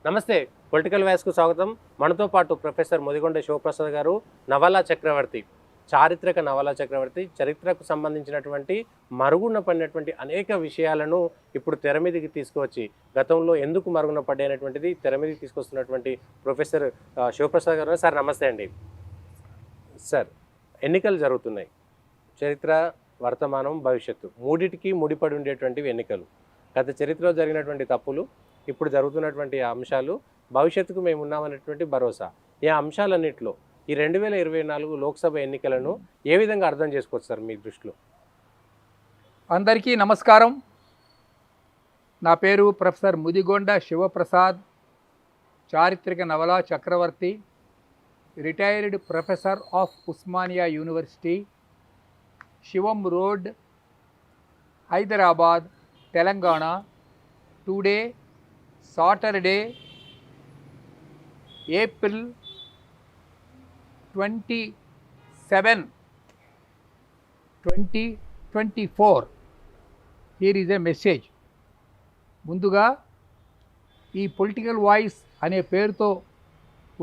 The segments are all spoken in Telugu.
నమస్తే, పొలిటికల్ వ్యాస్కు స్వాగతం. మనతో పాటు ప్రొఫెసర్ ముదిగొండ శివప్రసాద్ గారు, నవలా చక్రవర్తి, చారిత్రక నవలా చక్రవర్తి, చరిత్రకు సంబంధించినటువంటి మరుగున పడినటువంటి అనేక విషయాలను ఇప్పుడు తెర మీదకి తీసుకువచ్చి గతంలో ఎందుకు మరుగున పడ్డైనటువంటిది తెర మీదకి తీసుకొస్తున్నటువంటి ప్రొఫెసర్ శివప్రసాద్ గారు. సార్ నమస్తే అండి. సార్, ఎన్నికలు జరుగుతున్నాయి. చరిత్ర, వర్తమానం, భవిష్యత్తు మూడిటికి ముడిపడి ఉండేటువంటివి ఎన్నికలు. గత చరిత్రలో జరిగినటువంటి తప్పులు, ఇప్పుడు జరుగుతున్నటువంటి అంశాలు, భవిష్యత్తుకు మేము ఉన్నామనేటువంటి భరోసా, ఈ అంశాలన్నింటిలో ఈ 2024 లోక్సభ ఎన్నికలను ఏ విధంగా అర్థం చేసుకోవచ్చు సార్ మీ దృష్టిలో? అందరికీ నమస్కారం. నా పేరు ప్రొఫెసర్ ముదిగొండ శివప్రసాద్, చారిత్రక నవలా చక్రవర్తి, retired professor of Osmania university, Shivam road, Hyderabad, Telangana. Today Saturday, April 27, 2024. Here is a message. ముందుగా ఈ పొలిటికల్ వాయిస్ అనే పేరుతో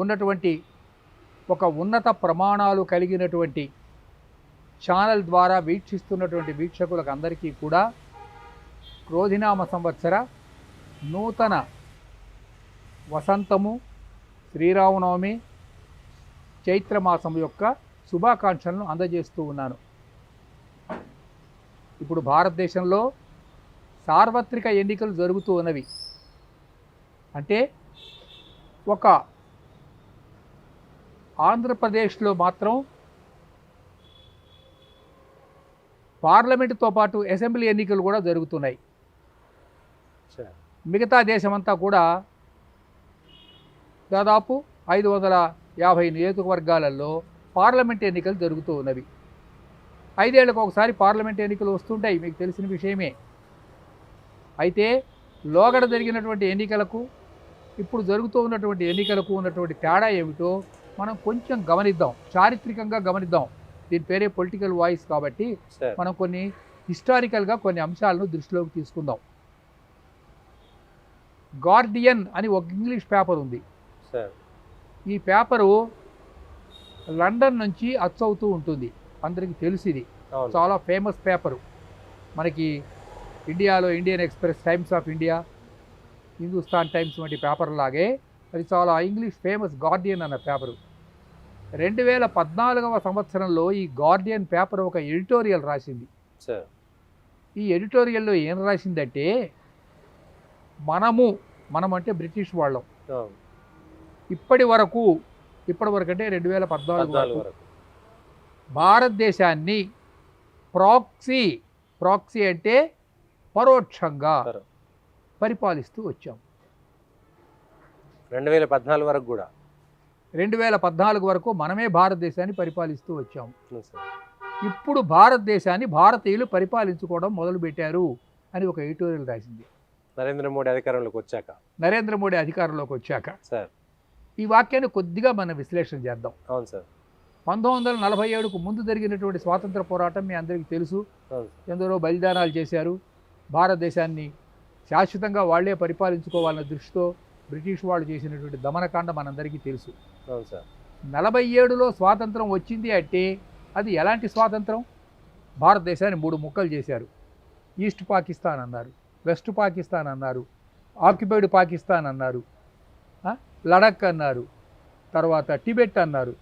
ఉన్నటువంటి ఒక ఉన్నత ప్రమాణాలు కలిగినటువంటి ఛానల్ ద్వారా వీక్షిస్తున్నటువంటి వీక్షకులకు అందరికీ కూడా క్రోధినామ సంవత్సర నూతన వసంతము, శ్రీరామనవమి, చైత్రమాసం యొక్క శుభాకాంక్షలను అందజేస్తూ ఉన్నాను. ఇప్పుడు భారతదేశంలో సార్వత్రిక ఎన్నికలు జరుగుతూ ఉన్నవి. అంటే ఒక ఆంధ్రప్రదేశ్లో మాత్రం పార్లమెంటుతో పాటు అసెంబ్లీ ఎన్నికలు కూడా జరుగుతున్నాయి. మిగతా దేశమంతా కూడా దాదాపు 550 నియోజకవర్గాలలో పార్లమెంట్ ఎన్నికలు జరుగుతూ ఉన్నవి. 5 ఏళ్లకు ఒకసారి పార్లమెంట్ ఎన్నికలు వస్తుంటాయి, మీకు తెలిసిన విషయమే. అయితే లోగడ జరిగినటువంటి ఎన్నికలకు ఇప్పుడు జరుగుతూ ఉన్నటువంటి ఎన్నికలకు ఉన్నటువంటి తేడా ఏమిటో మనం కొంచెం గమనిద్దాం, చారిత్రకంగా గమనిద్దాం. దీని పేరే పొలిటికల్ వాయిస్ కాబట్టి మనం కొన్ని హిస్టారికల్గా కొన్ని అంశాలను దృష్టిలోకి తీసుకుందాం. గార్డియన్ అని ఒక ఇంగ్లీష్ పేపర్ ఉంది. ఈ పేపరు లండన్ నుంచి అచ్చవుతూ ఉంటుంది, అందరికీ తెలుసు. ఇది చాలా ఫేమస్ పేపరు. మనకి ఇండియాలో Indian express, times of India, Hindustan times వంటి పేపర్లాగే అది చాలా ఇంగ్లీష్ ఫేమస్ గార్డియన్ అన్న పేపరు. 2014వ సంవత్సరంలో ఈ గార్డియన్ పేపర్ ఒక ఎడిటోరియల్ రాసింది. ఈ ఎడిటోరియల్లో ఏం రాసిందంటే, మనం అంటే బ్రిటిష్ వాళ్ళం ఇప్పటి వరకు అంటే 2014 వరకు భారతదేశాన్ని ప్రాక్సీ అంటే పరోక్షంగా పరిపాలిస్తూ వచ్చాం. 2014 వరకు కూడా 2014 వరకు మనమే భారతదేశాన్ని పరిపాలిస్తూ వచ్చాం. ఇప్పుడు భారతదేశాన్ని భారతీయులు పరిపాలించుకోవడం మొదలుపెట్టారు అని ఒక ఎడిటోరియల్ రాసింది. నరేంద్ర మోడీ అధికారంలోకి వచ్చాక సార్, ఈ వాక్యాన్ని కొద్దిగా మనం విశ్లేషణ చేద్దాం. అవును సార్. 1947కు ముందు జరిగినటువంటి స్వాతంత్ర పోరాటం మీ అందరికీ తెలుసు. ఎందరో బలిదానాలు చేశారు. భారతదేశాన్ని శాశ్వతంగా వాళ్లే పరిపాలించుకోవాలన్న దృష్టితో బ్రిటిష్ వాళ్ళు చేసినటువంటి దమనకాండ మనందరికీ తెలుసు. 47లో స్వాతంత్రం వచ్చింది అంటే అది ఎలాంటి స్వాతంత్రం? భారతదేశాన్ని 3 ముక్కలు చేశారు. ఈస్ట్ పాకిస్తాన్ అన్నారు, వెస్ట్ పాకిస్తాన్ అన్నారు, ఆక్యుపైడ్ పాకిస్తాన్ అన్నారు, లడక్ అన్నారు, తర్వాత టిబెట్ అన్నారు.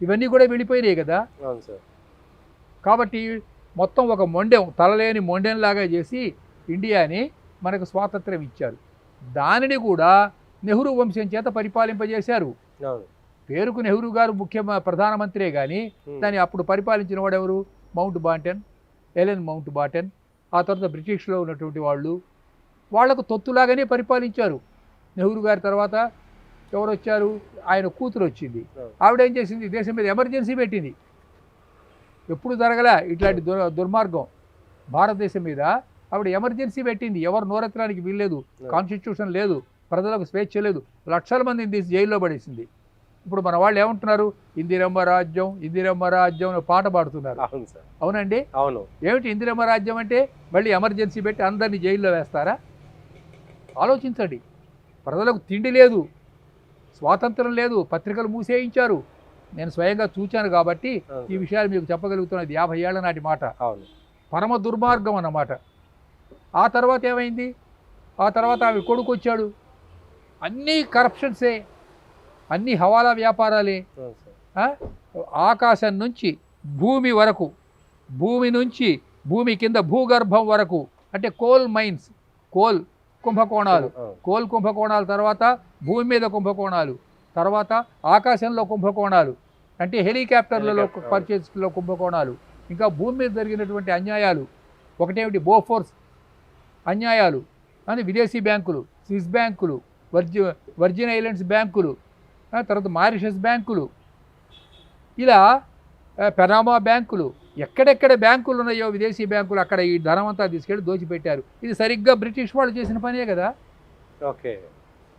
ఇవన్నీ కూడా వెళ్ళిపోయినాయి కదా. కాబట్టి మొత్తం ఒక తలలేని మొండెంలాగా చేసి ఇండియాని మనకు స్వాతంత్రం ఇచ్చారు. దానిని కూడా నెహ్రూ వంశం చేత పరిపాలింపజేశారు. పేరుకు నెహ్రూ గారు ప్రధానమంత్రే కానీ దాన్ని అప్పుడు పరిపాలించిన వాడు ఎవరు? ఎలెన్ మౌంట్ బాటన్. ఆ తర్వాత బ్రిటిష్లో ఉన్నటువంటి వాళ్లకు తొత్తులాగానే పరిపాలించారు. నెహ్రూ గారి తర్వాత ఎవరు వచ్చారు? ఆయన కూతురు వచ్చింది. ఆవిడ ఏం చేసింది? దేశం మీద ఎమర్జెన్సీ పెట్టింది. ఎప్పుడు జరగలే ఇట్లాంటి దుర్మార్గం భారతదేశం మీద. ఆవిడ ఎమర్జెన్సీ పెట్టింది. ఎవరు నోరెత్తడానికి వీల్లేదు, కాన్స్టిట్యూషన్ లేదు, ప్రజలకు స్వేచ్ఛ లేదు, లక్షల మందిని తీసి జైల్లో పడేసింది. ఇప్పుడు మన వాళ్ళు ఏమంటున్నారు? ఇందిరమ్మ రాజ్యం అని పాట పాడుతున్నారు. అవునండి, అవును. ఏమిటి ఇందిరమ్మ రాజ్యం అంటే? మళ్ళీ ఎమర్జెన్సీ పెట్టి అందరినీ జైల్లో వేస్తారా? ఆలోచించండి. ప్రజలకు తిండి లేదు, స్వాతంత్రం లేదు, పత్రికలు మూసేయించారు. నేను స్వయంగా చూచాను కాబట్టి ఈ విషయాలు మీకు చెప్పగలుగుతున్నది. 50 ఏళ్ల నాటి మాట. అవును. పరమ దుర్మార్గం అన్నమాట. ఆ తర్వాత ఏమైంది? ఆ తర్వాత ఆమె కొడుకు వచ్చాడు. అన్నీ కరప్షన్సే, అన్నీ హవాలా వ్యాపారాలే. ఆకాశం నుంచి భూమి వరకు, భూమి నుంచి భూమి కింద భూగర్భం వరకు, అంటే కోల్ మైన్స్, కోల్ కుంభకోణాలు, కోల్ కుంభకోణాల తర్వాత భూమి మీద కుంభకోణాలు, తర్వాత ఆకాశంలో కుంభకోణాలు, అంటే హెలికాప్టర్లలో పర్చేస్లో కుంభకోణాలు, ఇంకా భూమి మీద జరిగినటువంటి అన్యాయాలు. ఒకటేమిటి బోఫోర్స్ అన్యాయాలు అని విదేశీ బ్యాంకులు, స్విస్ బ్యాంకులు, వర్జిన్ ఐలాండ్స్ బ్యాంకులు, తర్వాత మారిషస్ బ్యాంకులు, ఇలా పెనామా బ్యాంకులు, ఎక్కడెక్కడ బ్యాంకులు ఉన్నాయో విదేశీ బ్యాంకులు అక్కడ ఈ ధనమంతా తీసుకెళ్ళి దోచిపెట్టారు. ఇది సరిగ్గా బ్రిటిష్ వాళ్ళు చేసిన పనే కదా. ఓకే.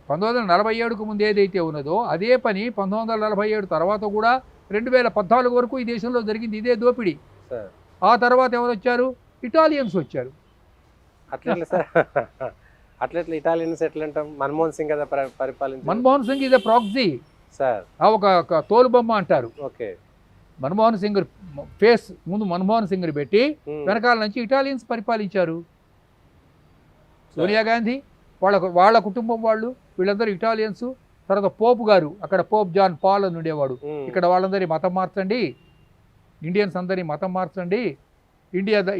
1947కు ముందు ఏదైతే ఉన్నదో అదే పని 1947 తర్వాత కూడా 2014 వరకు ఈ దేశంలో జరిగింది ఇదే దోపిడీ. ఆ తర్వాత ఎవరు వచ్చారు? ఇటాలియన్స్ వచ్చారు. అట్లా ఇటాలియన్స్ ఎట్లా అంటాం? మన్మోహన్ సింగ్ కదా పరిపాలించారు. మన్మోహన్ సింగ్ ఇదే ప్రాక్సీ సార్, ఒక తోలుబొమ్మ అంటారు. ఓకే. మన్మోహన్ సింగ్ ఫేస్ ముందు మన్మోహన్ సింగ్ని పెట్టి వెనకాల నుంచి ఇటాలియన్స్ పరిపాలించారు. సోనియా గాంధీ వాళ్ళ కుటుంబం వాళ్ళు, వీళ్ళందరూ ఇటాలియన్స్. తర్వాత పోపు గారు, అక్కడ పోప్ జాన్ పాల్ అని ఉండేవాడు. ఇక్కడ వాళ్ళందరి మతం మార్చండి, ఇండియన్స్ అందరినీ మతం మార్చండి,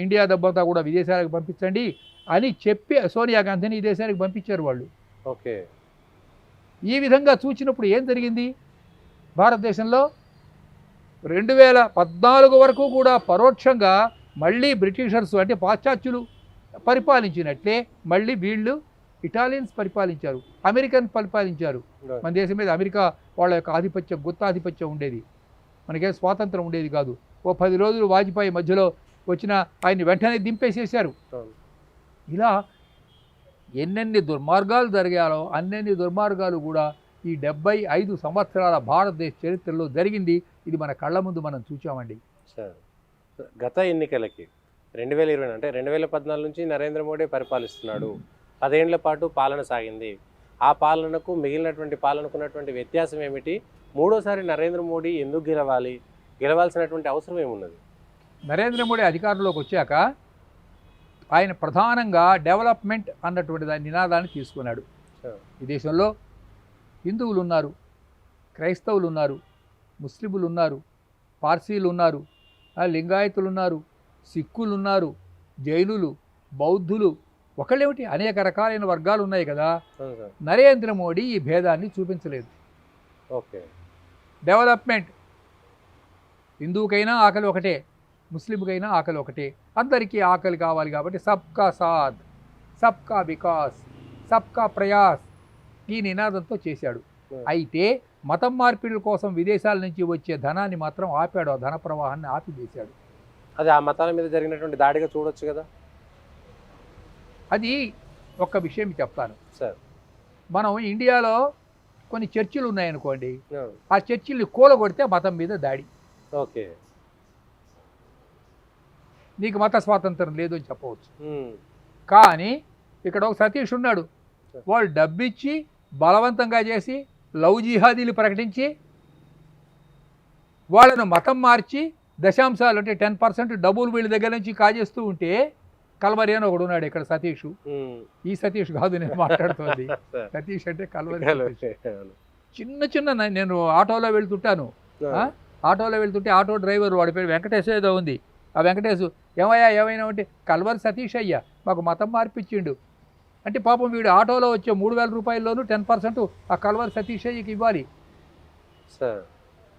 ఇండియా దెబ్బంతా కూడా విదేశాలకు పంపించండి అని చెప్పి సోనియా గాంధీని ఈ దేశానికి పంపించారు వాళ్ళు. ఓకే. ఈ విధంగా చూసినప్పుడు ఏం జరిగింది భారతదేశంలో? 2014 వరకు కూడా పరోక్షంగా మళ్ళీ బ్రిటిషర్స్ అంటే పాశ్చాత్యులు పరిపాలించినట్లే మళ్ళీ వీళ్ళు ఇటాలియన్స్ పరిపాలించారు, అమెరికన్ పరిపాలించారు. మన దేశం మీద అమెరికా వాళ్ళ యొక్క ఆధిపత్యం, గుత్తాధిపత్యం ఉండేది. మనకేం స్వాతంత్రం ఉండేది కాదు. ఓ 10 రోజులు వాజ్పేయి మధ్యలో వచ్చిన ఆయన్ని వెంటనే దింపేసేశారు. ఇలా ఎన్నెన్ని దుర్మార్గాలు జరిగాలో అన్నెన్ని దుర్మార్గాలు కూడా ఈ 75 సంవత్సరాల భారతదేశ చరిత్రలో జరిగింది. ఇది మన కళ్ళ ముందు మనం చూసామండి. గత ఎన్నికలకి 2020 అంటే 2014 నుంచి నరేంద్ర మోడీ పరిపాలిస్తున్నాడు. 10 ఏళ్ల పాటు పాలన సాగింది. ఆ పాలనకు మిగిలినటువంటి పాలనకు ఉన్నటువంటి వ్యత్యాసం ఏమిటి? మూడోసారి నరేంద్ర మోడీ ఎందుకు గెలవాలి? గెలవాల్సినటువంటి అవసరం ఏమున్నది? నరేంద్ర మోడీ అధికారంలోకి వచ్చాక ఆయన ప్రధానంగా డెవలప్మెంట్ అన్నటువంటి దాని నినాదాన్ని తీసుకున్నాడు. ఈ దేశంలో హిందువులు ఉన్నారు, క్రైస్తవులు ఉన్నారు, ముస్లింలు ఉన్నారు, పార్సీలు ఉన్నారు, లింగాయతులు ఉన్నారు, సిక్కులు ఉన్నారు, జైనులు, బౌద్ధులు, ఒకళ్ళేమిటి అనేక రకాలైన వర్గాలు ఉన్నాయి కదా. నరేంద్ర మోడీ ఈ భేదాన్ని చూపించలేదు. ఓకే. డెవలప్మెంట్, హిందువుకైనా ఆకలి ఒకటే, ముస్లింకైనా ఆకలి ఒకటే, అందరికీ ఆకలి కావాలి కాబట్టి సబ్కా సాథ్, సబ్కా వికాస్, సబ్కా ప్రయాస్ ఈ నినాదంతో చేశాడు. అయితే మతం మార్పిడుల కోసం విదేశాల నుంచి వచ్చే ధనాన్ని మాత్రం ఆపాడు. ఆ ధన ప్రవాహాన్ని ఆపివేశాడు. అది ఆ మతాల మీద జరిగినటువంటి దాడిగా చూడొచ్చు కదా. అది ఒక్క విషయం చెప్తాను సార్. మనం ఇండియాలో కొన్ని చర్చిలు ఉన్నాయనుకోండి, ఆ చర్చిల్ని కూలగొడితే మతం మీద దాడి. ఓకే. నీకు మత స్వాతంత్రం లేదు అని చెప్పవచ్చు. కానీ ఇక్కడ ఒక సతీష్ ఉన్నాడు, వాళ్ళు డబ్బిచ్చి బలవంతంగా చేసి లవ్ జిహాదీలు ప్రకటించి వాళ్ళను మతం మార్చి దశాంశాలు అంటే 10% డబ్బులు వీళ్ళ దగ్గర నుంచి కాజేస్తూ ఉంటే కల్వరి అని ఒకడు ఉన్నాడు ఇక్కడ సతీష్. ఈ సతీష్ కాదు నేను మాట్లాడుతుంది. సతీష్ అంటే కల్వరి. చిన్న నేను ఆటోలో వెళ్తుంటాను, ఆటోలో వెళ్తుంటే ఆటో డ్రైవర్ వాడి పేరు వెంకటేశ్ ఏదో ఉంది. ఆ వెంకటేశ్ ఏమయ్యా ఏమైనా అంటే కల్వరి సతీష్ అయ్యా మాకు మతం మార్పిచ్చిండు అంటే పాపం వీడు ఆటోలో వచ్చే 3000 రూపాయల్లోనూ 10% ఆ కల్వరి సతీష్ అయ్యకి ఇవ్వాలి.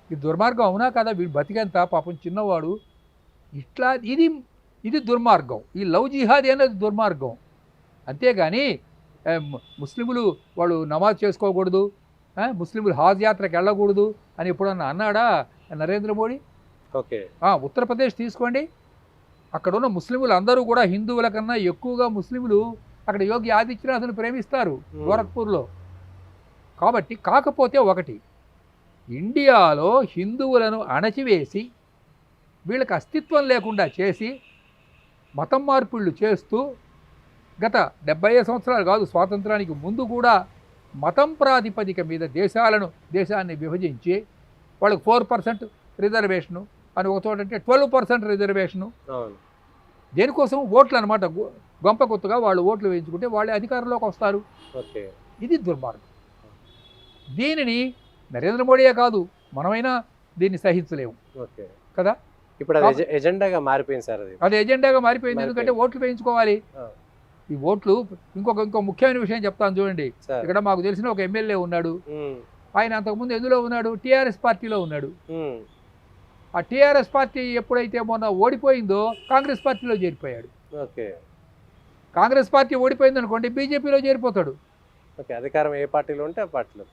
ఇది దుర్మార్గం అవునా కదా? వీడు బతికేంత పాపం చిన్నవాడు. ఇట్లా ఇది దుర్మార్గం. ఈ లవ్ జిహాదీ అనేది దుర్మార్గం. అంతేగాని ముస్లింలు వాళ్ళు నమాజ్ చేసుకోకూడదు, ముస్లింలు హాజ్ యాత్రకు వెళ్ళకూడదు అని ఎప్పుడన్నా అన్నాడా నరేంద్ర మోడీ? ఓకే. ఉత్తరప్రదేశ్ తీసుకోండి, అక్కడ ఉన్న ముస్లింలు అందరూ కూడా హిందువుల కన్నా ఎక్కువగా ముస్లింలు అక్కడ యోగి ఆదిత్యనాథ్ను ప్రేమిస్తారు గోరఖ్పూర్లో. కాబట్టి కాకపోతే ఒకటి, ఇండియాలో హిందువులను అణచివేసి వీళ్ళకి అస్తిత్వం లేకుండా చేసి మతం మార్పుళ్ళు చేస్తూ గత 75 సంవత్సరాలు కాదు స్వాతంత్రానికి ముందు కూడా మతం ప్రాతిపదిక మీద దేశాన్ని విభజించి వాళ్ళకి 4% రిజర్వేషను అని ఒక చోట అంటే 12% రిజర్వేషను. అవును. దేనికోసం? ఓట్లు అనమాట. గొంప కొత్తగా వాళ్ళు ఓట్లు వేయించుకుంటే వాళ్ళే అధికారంలోకి వస్తారు. ఓకే. ఇది దుర్మార్గం. దీనిని నరేంద్ర మోడీయే కాదు, మనమైనా దీన్ని సహించలేము. ఓకే కదా. ఇప్పుడు అది ఎజెండాగా మారిపోయింది సార్. అది ఎజెండాగా మారిపోయింది. ఎందుకంటే ఓట్లు వేయించుకోవాలి. ఈ ఓట్లు ఇంకో ముఖ్యమైన విషయం చెప్తాను చూడండి. ఇక్కడ మాకు తెలిసిన ఒక ఎమ్మెల్యే ఉన్నాడు. ఆయన అంతకుముందు ఎందులో ఉన్నాడు? టీఆర్ఎస్ పార్టీలో ఉన్నాడు. ఆ టీఆర్ఎస్ పార్టీ ఎప్పుడైతే మొన్న ఓడిపోయిందో కాంగ్రెస్ పార్టీలో చేరిపోయాడు. ఓకే. కాంగ్రెస్ పార్టీ ఓడిపోయింది అనుకోండి, బీజేపీలో చేరిపోతాడు. ఓకే. అధికారం ఏ పార్టీలో ఉంటే ఆ పార్టీలో.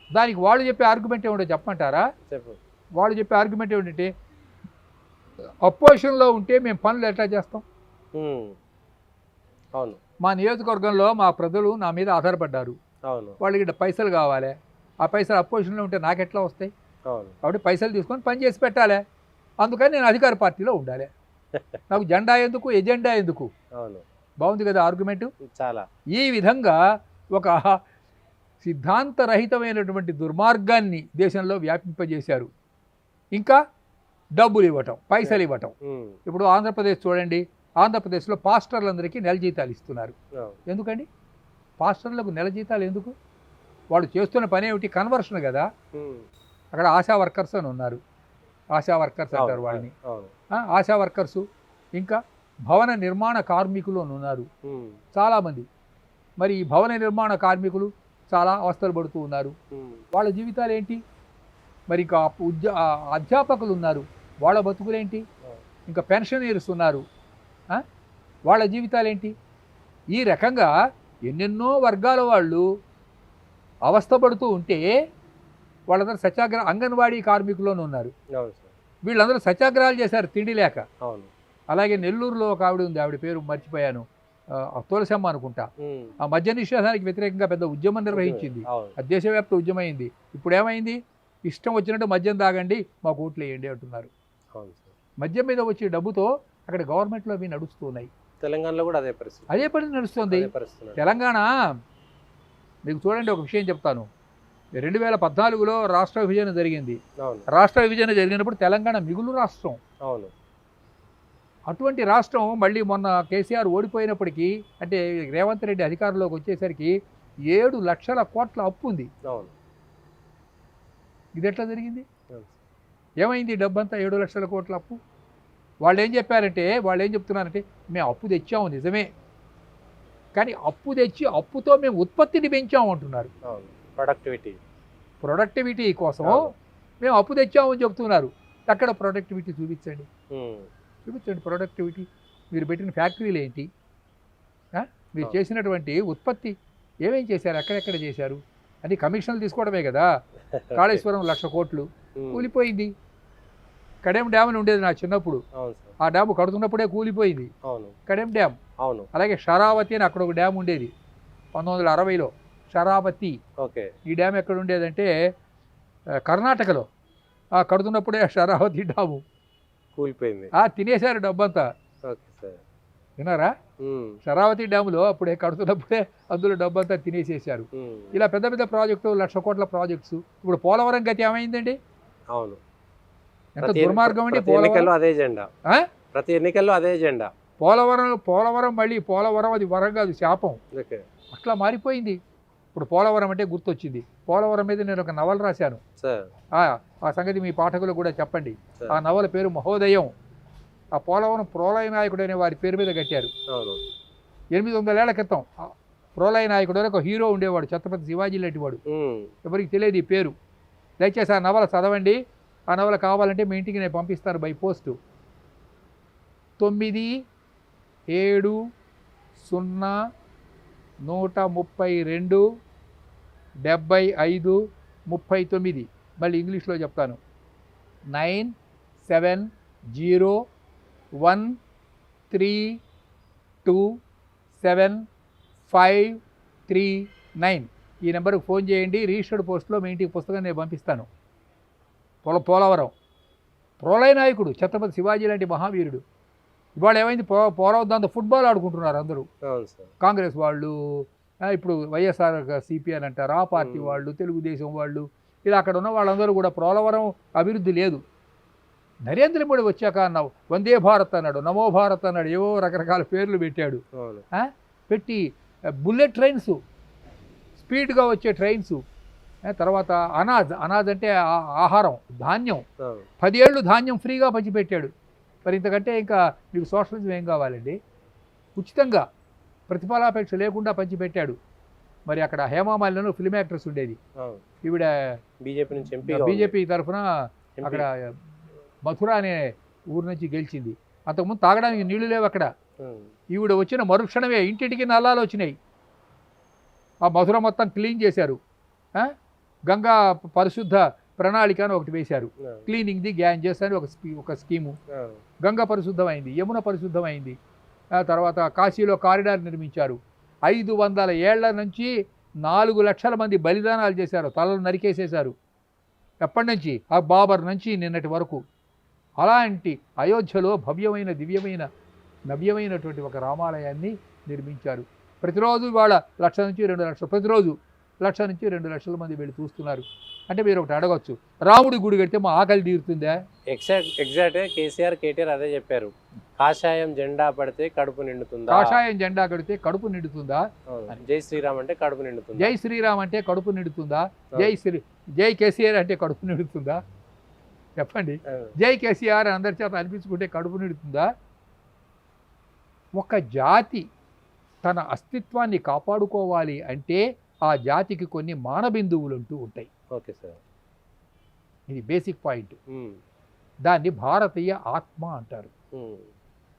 దానికి వాళ్ళు చెప్పే ఆర్గ్యుమెంట్ ఏమిటో చెప్పమంటారా? చెప్పు. వాళ్ళు చెప్పే ఆర్గ్యుమెంట్ ఏమిటంటే, అపోజిషన్లో ఉంటే మేము పనులు ఎట్లా చేస్తాం? అవును. మా నియోజకవర్గంలో మా ప్రజలు నా మీద ఆధారపడ్డారు. అవును. వాళ్ళకి పైసలు కావాలి. ఆ పైసలు అపోజిషన్లో ఉంటే నాకెట్లా వస్తాయి? అవును. కాబట్టి పైసలు తీసుకొని పని చేసి పెట్టాలి. అందుకని నేను అధికార పార్టీలో ఉండాలి. నాకు జెండా ఎందుకు, ఎజెండా ఎందుకు? అవును. బాగుంది కదా ఆర్గ్యుమెంట్. చాలా. ఈ విధంగా ఒక సిద్ధాంతరహితమైనటువంటి దుర్మార్గాన్ని దేశంలో వ్యాపింపజేశారు. ఇంకా డబ్బులు ఇవ్వటం, పైసలు ఇవ్వటం. ఇప్పుడు ఆంధ్రప్రదేశ్ చూడండి. ఆంధ్రప్రదేశ్లో పాస్టర్లందరికీ నెల జీతాలు ఇస్తున్నారు. ఎందుకండి? పాస్టర్లకు నెల జీతాలు ఎందుకు? వాళ్ళు చేస్తున్న పని ఏమిటి? కన్వర్షన్ కదా. అక్కడ ఆశా వర్కర్స్ అని ఉన్నారు. ఆశా వర్కర్స్ అంటారు వాళ్ళని. ఆశా వర్కర్సు, ఇంకా భవన నిర్మాణ కార్మికులు అని ఉన్నారు చాలామంది. మరి ఈ భవన నిర్మాణ కార్మికులు చాలా అవస్థలు పడుతూ ఉన్నారు. వాళ్ళ జీవితాలు ఏంటి? మరి ఇంకా అధ్యాపకులు ఉన్నారు, వాళ్ళ బతుకులేంటి? ఇంకా పెన్షనీర్స్ ఉన్నారు, వాళ్ళ జీవితాలు ఏంటి? ఈ రకంగా ఎన్నెన్నో వర్గాల వాళ్ళు అవస్థపడుతూ ఉంటే వాళ్ళందరూ సత్యాగ్రహ అంగన్వాడీ కార్మికుల్లోనే ఉన్నారు. వీళ్ళందరూ సత్యాగ్రహాలు చేశారు తిండి లేక. అలాగే నెల్లూరులో ఒక ఆవిడ ఉంది, ఆవిడ పేరు మర్చిపోయాను, తులసమ్మ అనుకుంటా. ఆ మద్య నిషేధానికి వ్యతిరేకంగా పెద్ద ఉద్యమం నిర్వహించింది. అది దేశవ్యాప్త ఉద్యమైంది. ఇప్పుడు ఏమైంది? ఇష్టం వచ్చినట్టు మద్యం తాగండి, మాకు ఓట్లు వేయండి అంటున్నారు. మద్యం మీద వచ్చే డబ్బుతో అక్కడ గవర్నమెంట్లో అవి నడుస్తున్నాయి. తెలంగాణలో కూడా అదే పరిస్థితి నడుస్తుంది. తెలంగాణ మీకు చూడండి, ఒక విషయం చెప్తాను. 2014లో రాష్ట్ర విభజన జరిగింది. రాష్ట్ర విభజన జరిగినప్పుడు తెలంగాణ మిగులు రాష్ట్రం. అటువంటి రాష్ట్రం మళ్ళీ మొన్న కేసీఆర్ ఓడిపోయినప్పటికీ, అంటే రేవంత్ రెడ్డి అధికారంలోకి వచ్చేసరికి 7 లక్షల కోట్ల అప్పు ఉంది. ఇది ఎట్లా జరిగింది? ఏమైంది డబ్బంతా? 7 లక్షల కోట్ల అప్పు. వాళ్ళు ఏం చెప్తున్నారంటే మేము అప్పు తెచ్చాము నిజమే, కానీ అప్పు తెచ్చి అప్పుతో మేము ఉత్పత్తిని పెంచాము అంటున్నారు. ప్రొడక్టివిటీ కోసం మేము అప్పు తెచ్చామని చెప్తున్నారు. అక్కడ ప్రొడక్టివిటీ చూపించండి. ప్రొడక్టివిటీ. మీరు పెట్టిన ఫ్యాక్టరీలు ఏంటి? మీరు చేసినటువంటి ఉత్పత్తి ఏమేం చేశారు? ఎక్కడెక్కడ చేశారు? అది కమిషన్లు తీసుకోవడమే కదా. కాళేశ్వరం 1,00,000 కోట్లు కూలిపోయింది. కడెం డ్యామ్ అని ఉండేది నా చిన్నప్పుడు. ఆ డ్యామ్ కడుతున్నప్పుడే కూలిపోయింది, కడెం డ్యామ్. అలాగే షరావతి అని అక్కడ ఒక డ్యామ్ ఉండేది 1960లో, షరావతి. ఈ డ్యామ్ ఎక్కడ ఉండేదంటే కర్ణాటకలో. కడుతున్నప్పుడే షరావతి డ్యాము కూలిపోయింది. తినేశారు డబ్బంతా. విన్నారా? షరావతి డ్యాములో అప్పుడే కడుతున్నప్పుడే అందులో డబ్బంతా తినేసేశారు. ఇలా పెద్ద పెద్ద ప్రాజెక్టు, 1,00,000 కోట్ల ప్రాజెక్ట్స్. ఇప్పుడు పోలవరం గతి ఏమైందండి? ఎంత దుర్మార్గం అండి! ప్రతి ఎన్నికల్లో అదే ఎజెండా. పోలవరం మళ్ళీ పోలవరం అది వరం కాదు, శాపం. అట్లా మారిపోయింది. ఇప్పుడు పోలవరం అంటే గుర్తొచ్చింది. పోలవరం మీద నేను ఒక నవల రాశాను. ఆ సంగతి మీ పాఠకులు కూడా చెప్పండి. ఆ నవల పేరు మహోదయం. ఆ పోలవరం ప్రోలయ నాయకుడు అనే వారి పేరు మీద కట్టారు. 800 ఏళ్ల క్రితం ప్రోలయ నాయకుడు అని ఒక హీరో ఉండేవాడు, ఛత్రపతి శివాజీ లాంటి వాడు. ఎవరికి తెలియదు ఈ పేరు. దయచేసి ఆ నవల చదవండి. ఆ నవల కావాలంటే మీ ఇంటికి నేను పంపిస్తాను బై పోస్టు. 970-132-75-39. మళ్ళీ ఇంగ్లీష్లో చెప్తాను. 9701327539. ఈ నెంబర్కి ఫోన్ చేయండి. రిజిస్టర్డ్ పోస్ట్లో మీ ఇంటికి పుస్తకం నేను పంపిస్తాను. పోలవరం ప్రోలయ నాయకుడు ఛత్రపతి శివాజీ లాంటి మహావీరుడు. ఇవాళ ఏమైంది? పోలవరం దాంతో ఫుట్బాల్ ఆడుకుంటున్నారు అందరూ. కాంగ్రెస్ వాళ్ళు, ఇప్పుడు వైఎస్ఆర్ సిపి అని అంటారు, ఆ పార్టీ వాళ్ళు, తెలుగుదేశం వాళ్ళు, ఇలా అక్కడ ఉన్న వాళ్ళందరూ కూడా పోలవరం అభివృద్ధి లేదు. నరేంద్ర మోడీ వచ్చాక అన్నావు వందే భారత్ అన్నాడు, నమో భారత్ అన్నాడు, ఏవో రకరకాల పేర్లు పెట్టాడు. పెట్టి బుల్లెట్ ట్రైన్స్, స్పీడ్గా వచ్చే ట్రైన్స్, తర్వాత అనాజ్ అంటే ఆహారం, ధాన్యం, 10 ఏళ్ళు ధాన్యం ఫ్రీగా పంచిపెట్టాడు. మరి ఇంతకంటే ఇంకా మీకు సోషలిజం ఏం కావాలండి? ఉచితంగా ప్రతిఫలాపేక్ష లేకుండా పంచిపెట్టాడు. మరి అక్కడ హేమామాలిని ఫిల్మ్ యాక్ట్రెస్ ఉండేది, ఈవిడ బీజేపీ తరఫున అక్కడ మథుర అనే ఊరు నుంచి గెలిచింది. అంతకుముందు తాగడానికి నీళ్లు లేవు అక్కడ. ఈవిడ వచ్చిన మరుక్షణమే ఇంటింటికి నల్లాలు వచ్చినాయి. ఆ మథుర మొత్తం క్లీన్ చేశారు. గంగా పరిశుద్ధ ప్రణాళిక అని ఒకటి వేశారు, క్లీనింగ్ ది గ్యాంజెస్ అని ఒక స్కీము. గంగా పరిశుద్ధమైంది, యమున పరిశుద్ధమైంది. తర్వాత కాశీలో కారిడార్ నిర్మించారు. 500 ఏళ్ల నుంచి 4 లక్షల మంది బలిదానాలు చేశారు, తలలు నరికేసేశారు. ఎప్పటి నుంచి? ఆ బాబర్ నుంచి నిన్నటి వరకు. అలాంటి అయోధ్యలో భవ్యమైన దివ్యమైన నవ్యమైనటువంటి ఒక రామాలయాన్ని నిర్మించారు. ప్రతిరోజు వాళ్ళ 1 నుంచి 2 లక్షలు, ప్రతిరోజు 1 నుంచి 2 లక్షల మంది వెళ్ళి చూస్తున్నారు. అంటే మీరు ఒకటి అడగచ్చు, రాముడి గుడి కడితే మా ఆకలి తీరుతుందా? ఎగ్జాక్ట్గా కేసీఆర్ కేటీఆర్ అదే చెప్పారు, కాషాయం జెండా పడితే కడుపు నిండుతుందా, కాషాయం జెండా కడితే కడుపు నిండుతుందా, జై శ్రీరామ్ అంటే కడుపు నిండుతుందా, జై శ్రీరామ్ అంటే కడుపు నిండుతుందా, జై కేసీఆర్ అంటే కడుపు నిండుతుందా? చెప్పండి. జై కేసీఆర్ అని అందరి చేత అనిపించుకుంటే కడుపు నిండుతుందా? ఒక జాతి తన అస్తిత్వాన్ని కాపాడుకోవాలి అంటే ఆ జాతికి కొన్ని మానబిందువులు అంటూ ఉంటాయి. ఓకే సార్, ఇది బేసిక్ పాయింట్. దాన్ని భారతీయ ఆత్మ అంటారు.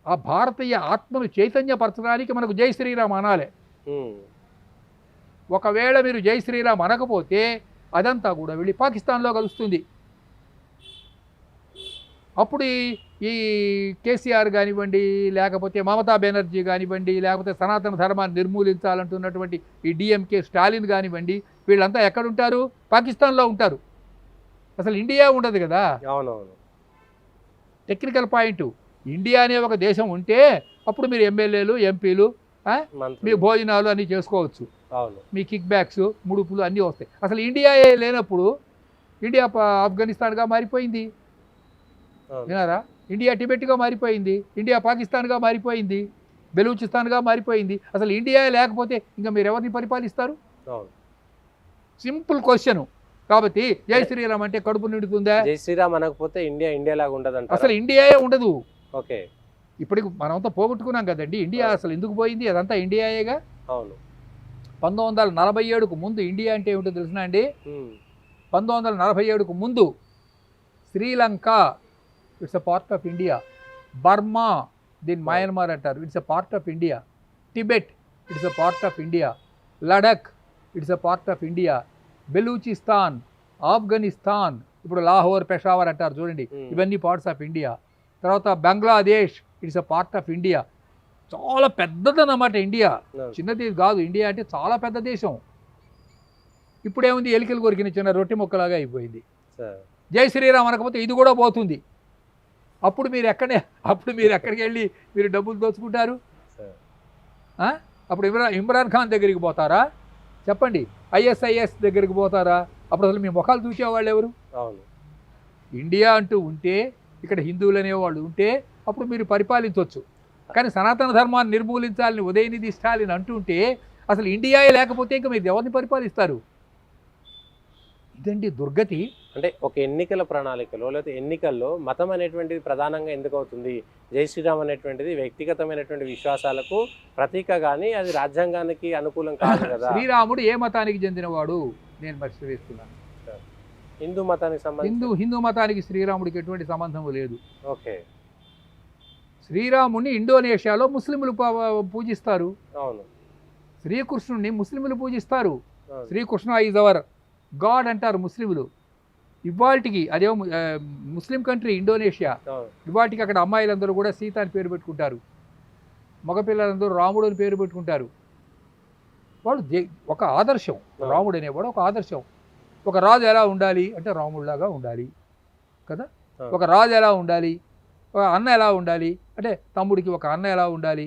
ఆ భారతీయ ఆత్మను చైతన్యపరచడానికి మనకు జై శ్రీరామ్ అనాలే. ఒకవేళ మీరు జై శ్రీరామ్ అనకపోతే అదంతా కూడా వెళ్ళి పాకిస్తాన్లో కలుస్తుంది. అప్పుడు ఈ కేసీఆర్ కానివ్వండి, లేకపోతే మమతా బెనర్జీ కానివ్వండి, లేకపోతే సనాతన ధర్మాన్ని నిర్మూలించాలంటున్నటువంటి ఈ డిఎంకే స్టాలిన్ కానివ్వండి, వీళ్ళంతా ఎక్కడుంటారు? పాకిస్తాన్లో ఉంటారు. అసలు ఇండియా ఉండదు కదా. అవునవును, టెక్నికల్ పాయింట్. ఇండియా అనే ఒక దేశం ఉంటే అప్పుడు మీరు ఎమ్మెల్యేలు, ఎంపీలు, మీ భోజనాలు అన్నీ చేసుకోవచ్చు, మీ కిక్ బ్యాక్స్, ముడుపులు అన్నీ వస్తాయి. అసలు ఇండియా లేనప్పుడు ఇండియా ఆఫ్ఘనిస్తాన్గా మారిపోయింది, వినారా? ఇండియా టిబెట్గా మారిపోయింది, ఇండియా పాకిస్తాన్గా మారిపోయింది, బెలూచిస్తాన్గా మారిపోయింది. అసలు ఇండియా లేకపోతే ఇంకా మీరు ఎవరిని పరిపాలిస్తారు? Simple question. కాబట్టి జై శ్రీరామ్ అంటే కడుపు నిండుతుందా? జై శ్రీరామ్ అనకపోతే ఇండియా లాగా ఉండదు, అసలు ఇండియాయే ఉండదు. ఓకే, ఇప్పటికి మనంతా పోగొట్టుకున్నాం కదండి. ఇండియా అసలు ఎందుకు పోయింది? అదంతా ఇండియాయేగా. అవును. 1947కు ముందు ఇండియా అంటే ఏమిటో తెలిసినా అండి? 1947కు ముందు Sri Lanka, it's a part of India. Burma, దీన్ని మయన్మార్ అంటారు, it's a part of India. Tibet, it's a part of India. Ladakh, it's a part of India. Balochistan, Afghanistan, ఇప్పుడు లాహోర్, పెషావర్ అంటారు చూడండి, ఇవన్నీ పార్ట్స్ ఆఫ్ ఇండియా. తర్వాత Bangladesh, it's a part of India. చాలా పెద్దదన్నమాట ఇండియా, చిన్నది కాదు. ఇండియా అంటే చాలా పెద్ద దేశం. ఇప్పుడేముంది, ఎలికలు కొరికిన చిన్న రొట్టె ముక్కలాగా అయిపోయింది. జై శ్రీరామ్ అనకపోతే ఇది కూడా పోతుంది. అప్పుడు మీరు ఎక్కడికి వెళ్ళి మీరు డబ్బులు దోచుకుంటారు? అప్పుడు ఇమ్రాన్ ఖాన్ దగ్గరికి పోతారా? చెప్పండి. ISIS దగ్గరికి పోతారా? అప్పుడు అసలు మీ ముఖాలు చూసేవాళ్ళు ఎవరు? అవును. ఇండియా అంటూ ఉంటే, ఇక్కడ హిందువులు అనేవాళ్ళు ఉంటే అప్పుడు మీరు పరిపాలించవచ్చు. కానీ సనాతన ధర్మాన్ని నిర్మూలించాలని ఉదయనిధి స్టాలిన్ అంటుంటే అసలు ఇండియాయే లేకపోతే ఇంకా మీరు ఎవరిని పరిపాలిస్తారు? ఇదండి దుర్గతి. అంటే ఒక ఎన్నికల ప్రణాళికలో లేకపోతే ఎన్నికల్లో మతం అనేటువంటిది ప్రధానంగా ఎందుకు అవుతుంది? జై శ్రీరామ్ అనేటువంటిది వ్యక్తిగతమైనటువంటి విశ్వాసాలకు ప్రతీక, కానీ అది రాజ్యాంగానికి అనుకూలం కాదు కదా. శ్రీరాముడు ఏ మతానికి చెందినవాడు? నేను పరిశీలిస్తున్నాను. హిందూ మతానికి సంబంధించి హిందూ మతానికి శ్రీరాముడికి ఎటువంటి సంబంధం లేదు. ఓకే. శ్రీరాముడిని ఇండోనేషియాలో ముస్లింలు పూజిస్తారు. అవును. శ్రీకృష్ణుడిని ముస్లింలు పూజిస్తారు. శ్రీకృష్ణ ఈజ్ అవర్ గాడ్ అంటారు ముస్లింలు. ఇవాళకి అదేమో ముస్లిం కంట్రీ ఇండోనేషియా. ఇవాళకి అక్కడ అమ్మాయిలందరూ కూడా సీత అని పేరు పెట్టుకుంటారు, మగపిల్లలందరూ రాముడు అని పేరు పెట్టుకుంటారు. వాళ్ళు ఒక ఆదర్శం. రాముడు అనేవాడు ఒక ఆదర్శం. ఒక రాజు ఎలా ఉండాలి అంటే రాముడిలాగా ఉండాలి కదా. ఒక రాజు ఎలా ఉండాలి, ఒక అన్న ఎలా ఉండాలి అంటే తమ్ముడికి ఒక అన్న ఎలా ఉండాలి,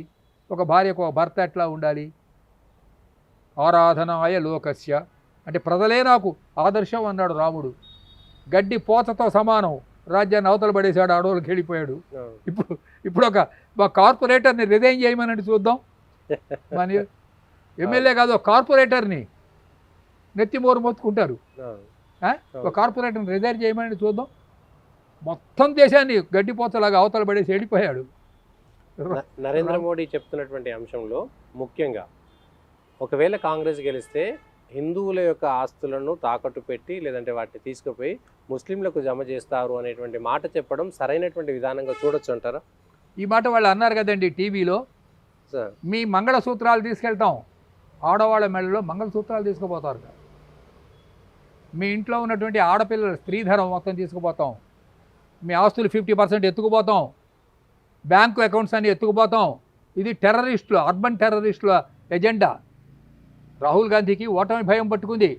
ఒక భార్యకు ఒక భర్త ఎట్లా ఉండాలి. ఆరాధనాయ లోకస్య, అంటే ప్రజలే నాకు ఆదర్శం అన్నాడు రాముడు. గడ్డి పోతతో సమానం రాజ్యాన్ని అవతల పడేశాడు, అడవులకు వెళ్ళిపోయాడు. ఇప్పుడు ఒక కార్పొరేటర్ని రిజైన్ చేయమనండి చూద్దాం. మన ఎమ్మెల్యే కాదు, ఒక కార్పొరేటర్ని నెత్తి మోరు మొత్తుకుంటారు. ఒక కార్పొరేటర్ని రిజైన్ చేయమని చూద్దాం. మొత్తం దేశాన్ని గడ్డిపోతలాగా అవతల పడేసి వెళ్ళిపోయాడు. నరేంద్ర మోడీ చెప్తున్నటువంటి అంశంలో ముఖ్యంగా ఒకవేళ కాంగ్రెస్ గెలిస్తే హిందువుల యొక్క ఆస్తులను తాకట్టు పెట్టి లేదంటే వాటిని తీసుకుపోయి ముస్లింలకు జమ చేస్తారు అనేటువంటి మాట చెప్పడం సరైనటువంటి విధానంగా చూడొచ్చు అంటారా? ఈ మాట వాళ్ళు అన్నారు కదండి టీవీలో, మీ మంగళసూత్రాలు తీసుకెళ్తాం, ఆడవాళ్ళ మెడలో మంగళసూత్రాలు తీసుకుపోతారు, మీ ఇంట్లో ఉన్నటువంటి ఆడపిల్లల స్త్రీధనం మొత్తం తీసుకుపోతాం, మీ ఆస్తులు 50% ఎత్తుకుపోతాం, బ్యాంకు అకౌంట్స్ అన్ని ఎత్తుకుపోతాం. ఇది టెర్రరిస్టులు, అర్బన్ టెర్రరిస్టుల ఎజెండా. రాహుల్ గాంధీకి ఓటమి భయం పట్టుకుంది.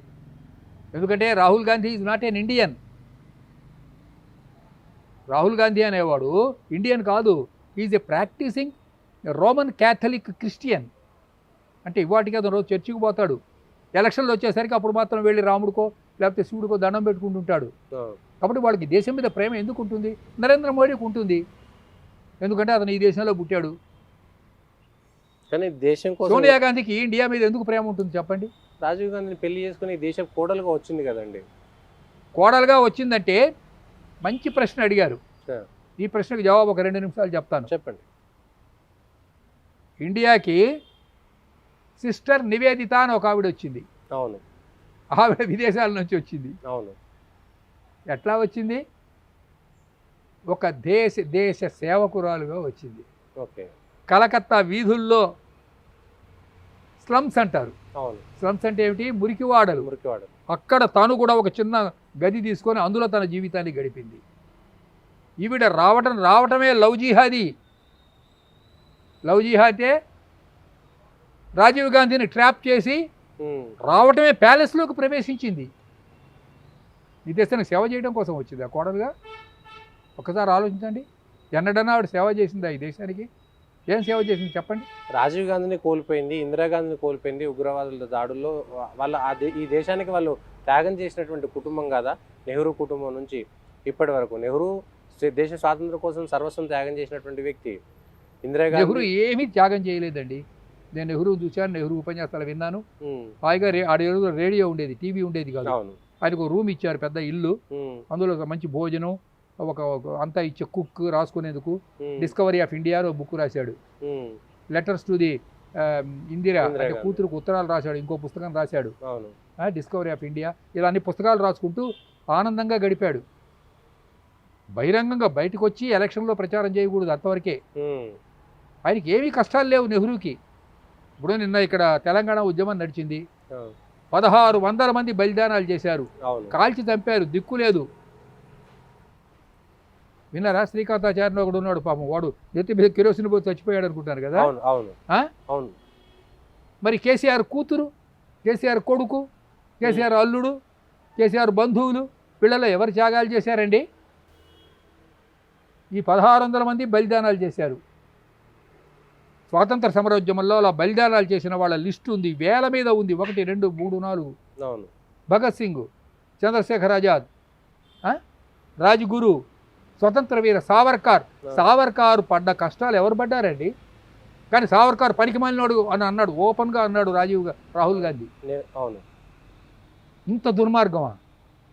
ఎందుకంటే Rahul Gandhi is not an Indian. Rahul Gandhi అనేవాడు ఇండియన్ కాదు, is a practising Roman Catholic Christian. అంటే ఇవాటికి అతను రోజు చర్చికి పోతాడు, ఎలక్షన్లు వచ్చేసరికి అప్పుడు మాత్రం వెళ్ళి రాముడికో లేకపోతే శివుడికో దండం పెట్టుకుంటుంటాడు. కాబట్టి వాళ్ళకి దేశం మీద ప్రేమ ఎందుకు ఉంటుంది? నరేంద్ర మోడీకి ఉంటుంది, ఎందుకంటే అతను ఈ దేశంలో పుట్టాడు. కానీ దేశం కోసం సోనియా గాంధీకి ఇండియా మీద ఎందుకు ప్రేమ ఉంటుంది చెప్పండి? రాజీవ్ గాంధీని పెళ్లి చేసుకుని దేశం కోడలుగా వచ్చింది కదండి. కోడలుగా వచ్చిందంటే మంచి ప్రశ్న అడిగారు. ఈ ప్రశ్నకు జవాబు ఒక 2 నిమిషాలు చెప్తాను. చెప్పండి. ఇండియాకి సిస్టర్ నివేదిత అని ఒక ఆవిడ వచ్చింది. అవును. ఆవిడ విదేశాల నుంచి వచ్చింది. అవును. ఎట్లా వచ్చింది? ఒక దేశ సేవకురాలుగా వచ్చింది. ఓకే. కలకత్తా వీధుల్లో స్లమ్స్ అంటారు. అవును. స్లమ్స్ అంటే ఏమిటి? మురికివాడలు. అక్కడ తాను కూడా ఒక చిన్న గది తీసుకొని అందులో తన జీవితాన్ని గడిపింది. ఈవిడ రావటమే లవ్ జిహాదీ. లవ్ జిహాదే రాజీవ్ గాంధీని ట్రాప్ చేసి రావటమే ప్యాలెస్లోకి ప్రవేశించింది. ఈ దేశానికి సేవ చేయడం కోసం వచ్చింది ఆ కోడలుగా. ఒకసారి ఆలోచించండి, ఎన్నడన్నా ఆవిడ సేవ చేసిందా ఈ దేశానికి? ఏం సేవ చేసింది చెప్పండి? రాజీవ్ గాంధీని కోల్పోయింది, ఇందిరాగాంధీని కోల్పోయింది ఉగ్రవాదుల దాడుల్లో. వాళ్ళ ఈ దేశానికి వాళ్ళు త్యాగం చేసినటువంటి కుటుంబం కాదా నెహ్రూ కుటుంబం నుంచి ఇప్పటి వరకు? నెహ్రూ దేశ స్వాతంత్రం కోసం సర్వస్వం త్యాగం చేసినటువంటి వ్యక్తి. ఇందిరాగాంధీ నెహ్రూ ఏమీ త్యాగం చేయలేదండి. నేను నెహ్రూ చూశాను, నెహ్రూ ఉపన్యాసాలు విన్నాను. హాయిగా రేడియో ఉండేది, టీవీ ఉండేది కాదు. ఆయనకు ఒక రూమ్ ఇచ్చారు, పెద్ద ఇల్లు, అందులో మంచి భోజనం, ఒక అంతా ఇచ్చే కుక్ రాసుకునేందుకు. డిస్కవరీ ఆఫ్ ఇండియా బుక్ రాశాడు. లెటర్స్ టు ది ఇందిరా అంటే కూతురుకు ఉత్తరాలు రాశాడు. ఇంకో పుస్తకం రాశాడు, డిస్కవరీ ఆఫ్ ఇండియా. ఇలా అన్ని పుస్తకాలు రాసుకుంటూ ఆనందంగా గడిపాడు. బహిరంగంగా బయటకు వచ్చి ఎలక్షన్లో ప్రచారం చేయకూడదు, అంతవరకే. ఆయనకి ఏమీ కష్టాలు లేవు నెహ్రూకి. ఇప్పుడు నిన్న ఇక్కడ తెలంగాణ ఉద్యమం నడిచింది, 1600 మంది బలిదానాలు చేశారు, కాల్చి చంపారు, దిక్కు లేదు. విన్నారా? శ్రీకాంతాచార్య ఒకడు ఉన్నాడు పాపం, వాడు నెత్తి మీద కిరోసిన్ పోయి చచ్చిపోయాడు అనుకుంటారు కదా. మరి కేసీఆర్ కూతురు, కేసీఆర్ కొడుకు, కేసీఆర్ అల్లుడు, కేసీఆర్ బంధువులు, పిల్లలు ఎవరు త్యాగాలు చేశారండి? ఈ 1600 మంది బలిదానాలు చేశారు. స్వాతంత్ర సమరోద్యమంలో అలా బలిదానాలు చేసిన వాళ్ళ లిస్టు ఉంది, వేల మీద ఉంది. 1 2 3 4. భగత్ సింగ్, చంద్రశేఖర్ ఆజాద్, రాజ్గురు, స్వతంత్ర వీర సావర్కార్ పడ్డ కష్టాలు ఎవరు పడ్డారండి? కానీ సావర్కార్ పనికి మాలినోడు అని అన్నాడు, ఓపెన్గా అన్నాడు రాహుల్ గాంధీ. అవును. ఇంత దుర్మార్గమా?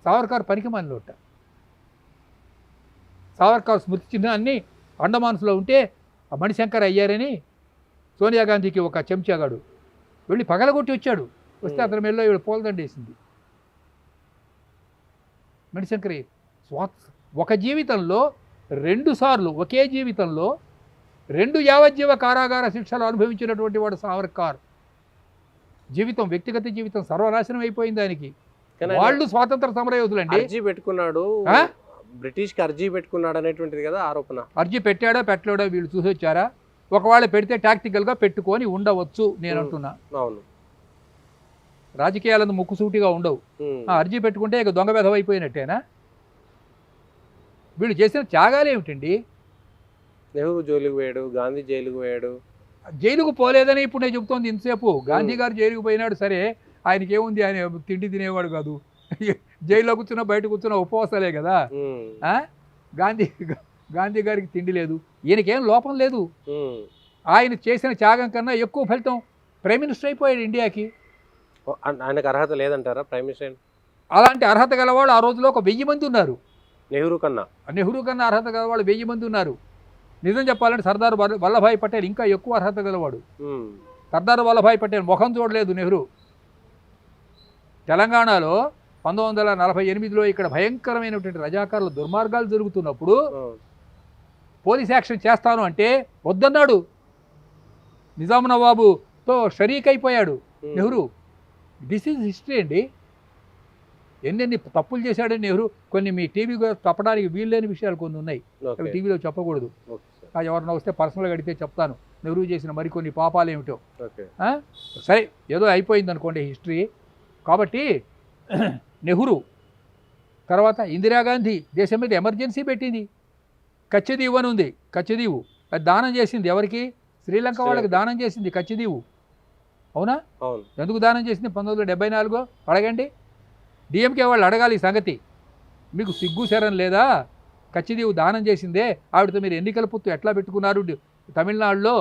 సావర్కార్ పనికి మాలినోట. సావర్కార్ స్మృతి చిహ్నాన్ని అండమాన్స్లో ఉంటే ఆ మణిశంకర్ అయ్యారని సోనియా గాంధీకి ఒక చెంచాగాడు వెళ్ళి పగలగొట్టి వచ్చాడు. వస్తే అతని మెల్లో ఇవి పూలదండేసింది. మణిశంకర్ ఒక జీవితంలో 2 సార్లు, ఒకే జీవితంలో 2 యావజ్జీవ కారాగార శిక్షలు అనుభవించినటువంటి వాడు సావర్కార్. జీవితం, వ్యక్తిగత జీవితం సర్వనాశనం అయిపోయింది ఆయనకి. వాళ్ళు స్వాతంత్ర సమరయోధులండి. అర్జీ పెట్టుకున్నాడు, బ్రిటిష్కి అర్జీ పెట్టుకున్నాడు అనేటువంటిది కదా ఆరోపణ. అర్జీ పెట్టాడో పెట్టలేడో వీళ్ళు చూసి వచ్చారా? ఒకవేళ పెడితే టాక్టికల్గా పెట్టుకొని ఉండవచ్చు నేను అంటున్నా. అవును. రాజకీయాలను ముక్కుసూటిగా ఉండవు. అర్జీ పెట్టుకుంటే ఇక దొంగ వెధవ అయిపోయినట్టేనా? వీళ్ళు చేసిన త్యాగాలు ఏమిటండి? నెహ్రూ జైలుకు పోయాడు, గాంధీ జైలుకు పోయాడు, జైలుకు పోలేదని ఇప్పుడు నేను చెప్తోంది ఇంతసేపు. గాంధీ గారు జైలుకు పోయినాడు, సరే ఆయనకి ఏముంది, ఆయన తిండి తినేవాడు కాదు, జైల్లో కూర్చున్నా బయట కూర్చున్న ఉపవాసాలే కదా. గాంధీ గారికి తిండి లేదు, ఈయనకేం లోపం లేదు. ఆయన చేసిన త్యాగం కన్నా ఎక్కువ ఫలితం ప్రైమ్ మినిస్టర్ అయిపోయాడు ఇండియాకి. ఆయనకు అర్హత లేదంటారా ప్రైమ్ మినిస్టర్? అలాంటి అర్హత గలవాళ్ళు ఆ రోజులో ఒక 1000 మంది ఉన్నారు. నెహ్రూ కన్నా అర్హత గలవాళ్ళు 1000 మంది ఉన్నారు. నిజం చెప్పాలంటే సర్దార్ వల్లభాయ్ పటేల్ ఇంకా ఎక్కువ అర్హత గలవాడు. సర్దార్ వల్లభాయ్ పటేల్ ముఖం చూడలేదు నెహ్రూ. తెలంగాణలో 1948లో ఇక్కడ భయంకరమైనటువంటి రజాకారుల దుర్మార్గాలు జరుగుతున్నప్పుడు పోలీస్ యాక్షన్ చేస్తాను అంటే వద్దన్నాడు. నిజాం నవాబుతో షరీక్ అయిపోయాడు నెహ్రూ. దిస్ ఈజ్ హిస్టరీ అండి. ఎన్నెన్ని తప్పులు చేశాడని నెహ్రూ కొన్ని మీ టీవీ చెప్పడానికి వీల్లేని విషయాలు కొన్ని ఉన్నాయి, అవి టీవీలో చెప్పకూడదు. ఎవరన్నా వస్తే పర్సనల్గా అడిగితే చెప్తాను నెహ్రూ చేసిన మరికొన్ని పాపాలు ఏమిటో. సరే ఏదో అయిపోయింది అనుకోండి హిస్టరీ. కాబట్టి నెహ్రూ తర్వాత ఇందిరాగాంధీ దేశం మీద ఎమర్జెన్సీ పెట్టింది. కచ్చదీవు అని ఉంది, కచ్చదీవు అది దానం చేసింది ఎవరికి? శ్రీలంక వాళ్ళకి దానం చేసింది కచ్చదీవు. అవునా? ఎందుకు దానం చేసింది? 1974 అడగండి. డిఎంకే వాళ్ళు అడగాలి ఈ సంగతి. మీకు సిగ్గు శరం లేదా? కచ్చదీవు దానం చేసిందే, ఆవిడతో మీరు ఎన్నికల పొత్తు ఎట్లా పెట్టుకున్నారు తమిళనాడులో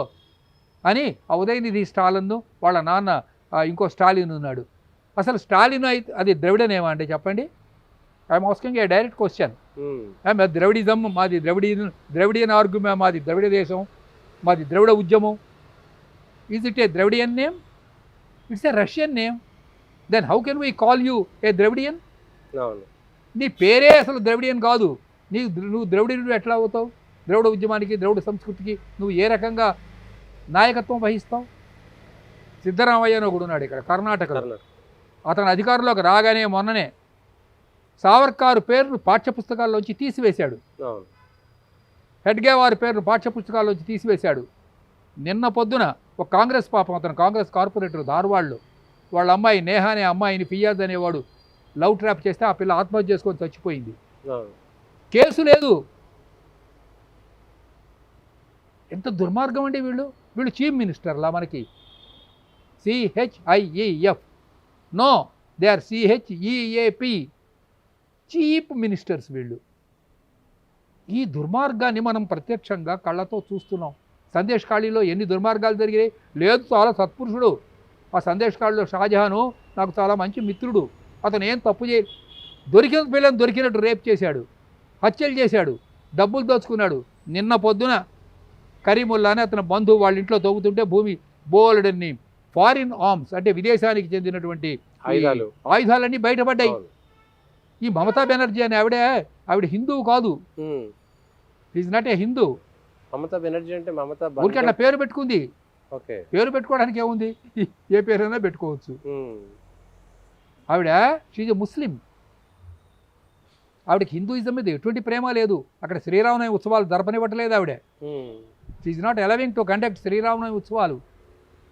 అని ఆ ఉదయనిధి స్టాలిన్ వాళ్ళ నాన్న ఇంకో స్టాలిన్ ఉన్నాడు. అసలు స్టాలిన్ అయితే అది ద్రవిడనేమా అంటే చెప్పండి? I'm asking a direct question. Dravidism మాది, ద్రవిడియన్ ఆర్గ్యుమెంట్ మాది, ద్రవిడ దేశం మాది, ద్రవిడ ఉద్యమం. Is it a Dravidian name? It's a Russian name. Then how can we call you a Dravidian? నీ పేరే అసలు ద్రవిడియన్ కాదు. నువ్వు ద్రవిడియుడు ఎట్లా అవుతావు? ద్రవిడ ఉద్యమానికి, ద్రవిడ సంస్కృతికి నువ్వు ఏ రకంగా నాయకత్వం వహిస్తావు? సిద్ధరామయ్య అని ఒకడు ఉన్నాడు ఇక్కడ కర్ణాటకలో. అతను అధికారంలోకి రాగానే మొన్ననే సావర్కారు పేరును పాఠ్యపుస్తకాల్లోంచి తీసివేశాడు. హెడ్గేవారి పేరును పాఠ్యపుస్తకాల్లోంచి తీసివేశాడు. నిన్న పొద్దున ఒక కాంగ్రెస్ పాపం, అతను కాంగ్రెస్ కార్పొరేటర్ ధార్వాడ్లో, వాళ్ళ అమ్మాయి నేహా అనే అమ్మాయిని ఫియాజ్ అనేవాడు లవ్ ట్రాప్ చేస్తే ఆ పిల్ల ఆత్మహత్య చేసుకొని చచ్చిపోయింది. కేసు లేదు. ఎంత దుర్మార్గం అండి వీళ్ళు చీఫ్ మినిస్టర్లా మనకి. CHIEF, no they are CHEAP, chief ministers వీళ్ళు. ఈ దుర్మార్గాన్ని మనం ప్రత్యక్షంగా కళ్ళతో చూస్తున్నాం. సందేశ్ ఖాళీలో ఎన్ని దుర్మార్గాలు జరిగాయి. లేదు, చాలా సత్పురుషుడు ఆ సందేశ్ ఖాళీలో షాజహాను నాకు చాలా మంచి మిత్రుడు. అతను ఏం తప్పు దొరికిన పిల్లని దొరికినట్టు రేప్ చేశాడు, హత్యలు చేశాడు, డబ్బులు దోచుకున్నాడు. నిన్న పొద్దున కరీముల్లానే అతని బంధువు వాళ్ళ ఇంట్లో తవ్వుతుంటే భూమి బోలెడన్ని ఫారిన్ ఆర్మ్స్ అంటే విదేశానికి చెందినటువంటి ఆయుధాలన్నీ బయటపడ్డాయి. ఈ మమతా బెనర్జీ అని ఆవిడ హిందువు కాదు. ఈజ్ నాట్ ఏ హిందూ. మమతా బెనర్జీ అంటే ఊరికి అట్లా పేరు పెట్టుకుంది. పేరు పెట్టుకోవడానికి ఏముంది, ఏ పేరైనా పెట్టుకోవచ్చు. ఆవిడ షీజ్ ఎ ముస్లిం. ఆవిడకి హిందూయిజం మీద ఎటువంటి ప్రేమ లేదు. అక్కడ శ్రీరామనవమి ఉత్సవాలు జరపనివ్వట్లేదు ఆవిడ. She's not allowing to conduct Sri Rama Navami ఉత్సవాలు.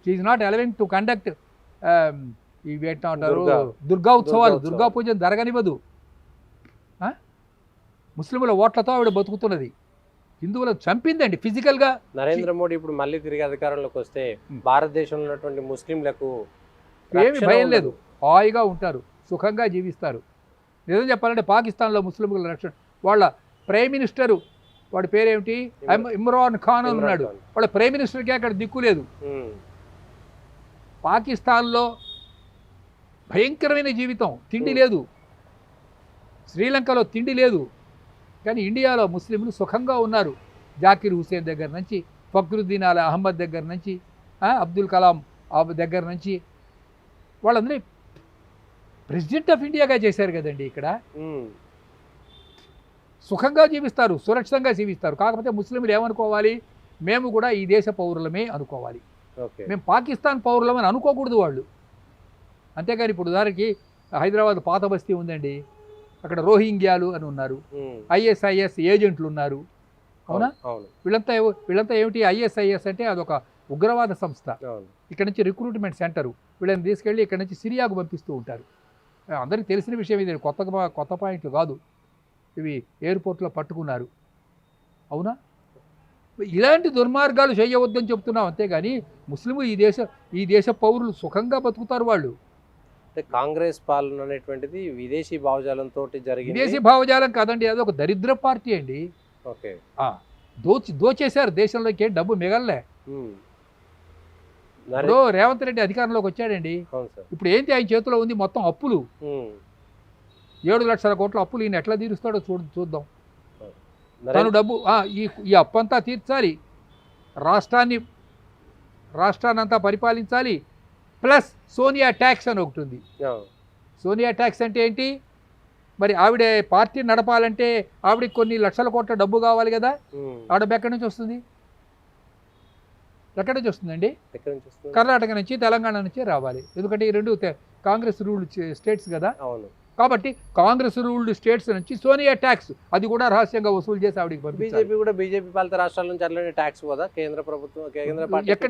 She's not allowing to conduct ఇవి ఎట్లా అంటారు దుర్గా ఉత్సవాలు, దుర్గా పూజను జరగనివ్వదు. ముస్లింల ఓట్లతో ఆవిడ బతుకుతున్నది. హిందువులను చంపిందండి ఫిజికల్గా. నరేంద్ర మోడీ ఇప్పుడు మళ్ళీ తిరిగి అధికారంలోకి వస్తే భారతదేశంలో ఉన్నటువంటి ముస్లింలకు ఏమి భయం లేదు, హాయిగా ఉంటారు, సుఖంగా జీవిస్తారు. నిజం చెప్పాలంటే పాకిస్తాన్లో ముస్లింల రక్షణ, వాళ్ళ ప్రైమ్ మినిస్టరు వాడి పేరేమిటి, ఇమ్రాన్ ఖాన్ అని ఉన్నాడు. వాళ్ళ ప్రైమ్ మినిస్టర్కి అక్కడ దిక్కు లేదు. పాకిస్తాన్లో భయంకరమైన జీవితం, తిండి లేదు. శ్రీలంకలో తిండి లేదు. కానీ ఇండియాలో ముస్లింలు సుఖంగా ఉన్నారు. జాకిర్ హుసేన్ దగ్గర నుంచి, ఫక్రుద్దీన్ అలా అహ్మద్ దగ్గర నుంచి, అబ్దుల్ కలాం దగ్గర నుంచి వాళ్ళందరూ ప్రెసిడెంట్ ఆఫ్ ఇండియాగా చేశారు కదండి. ఇక్కడ సుఖంగా జీవిస్తారు, సురక్షితంగా జీవిస్తారు. కాకపోతే ముస్లింలు ఏమనుకోవాలి, మేము కూడా ఈ దేశ పౌరులమే అనుకోవాలి, మేము పాకిస్తాన్ పౌరులమని అనుకోకూడదు వాళ్ళు. అంతేగాని ఇప్పుడు ఉదాహరణకి హైదరాబాద్ పాత బస్తీ ఉందండి, అక్కడ రోహింగ్యాలు అని ఉన్నారు, ISIS ఏజెంట్లు ఉన్నారు. అవునా? వీళ్ళంతా ఏమిటి? ISIS అంటే అదొక ఉగ్రవాద సంస్థ. ఇక్కడ నుంచి రిక్రూట్మెంట్ సెంటరు. వీళ్ళని తీసుకెళ్ళి ఇక్కడ నుంచి సిరియాకు పంపిస్తూ ఉంటారు. అందరికీ తెలిసిన విషయం ఇది, కొత్త పాయింట్లు కాదు ఇవి. ఎయిర్పోర్ట్లో పట్టుకున్నారు. అవునా? ఇలాంటి దుర్మార్గాలు చేయవద్దని చెప్తున్నాం, అంతేగాని ముస్లింలు ఈ దేశ పౌరులు సుఖంగా బతుకుతారు. వాళ్ళు అంటే కాంగ్రెస్ పాలన అనేటువంటిది విదేశీ భావజాలంతో జరిగింది. విదేశీ భావజాలం కాదండి, అది ఒక దరిద్ర పార్టీ అండి. ఓకే. దోచేశారు దేశంలోకి, డబ్బు మిగలలే. ఇప్పుడు రేవంత్ రెడ్డి అధికారంలోకి వచ్చాడండి, ఇప్పుడు ఏంటి ఆయన చేతిలో ఉంది? మొత్తం అప్పులు, 7 లక్షల కోట్ల అప్పులు. ఈయన ఎట్లా తీరుస్తాడో చూద్దాం. తను డబ్బు ఈ అప్పంతా తీర్చాలి, రాష్ట్రాన్ని అంతా పరిపాలించాలి. ప్లస్ సోనియా ట్యాక్స్ అని ఒకటి ఉంది. సోనియా ట్యాక్స్ అంటే ఏంటి? మరి ఆవిడ పార్టీ నడపాలంటే ఆవిడకి కొన్ని లక్షల కోట్ల డబ్బు కావాలి కదా. ఆ డబ్బు ఎక్కడి నుంచి వస్తుంది? ఎక్కడి నుంచి వస్తుందండి? కర్ణాటక నుంచి, తెలంగాణ నుంచి రావాలి. ఎందుకంటే ఈ రెండు కాంగ్రెస్ రూల్డ్ స్టేట్స్ కదా. కాబట్టి కాంగ్రెస్ రూల్డ్ స్టేట్స్ నుంచి సోనియా ట్యాక్స్ అది కూడా రహస్యంగా వసూలు చేసి ఆవిడకి పంపించాలి. బీజేపీ పాలిత రాష్ట్రాల నుంచి అట్లనే ట్యాక్స్ పోదా కేంద్ర ప్రభుత్వం? ఎక్కడ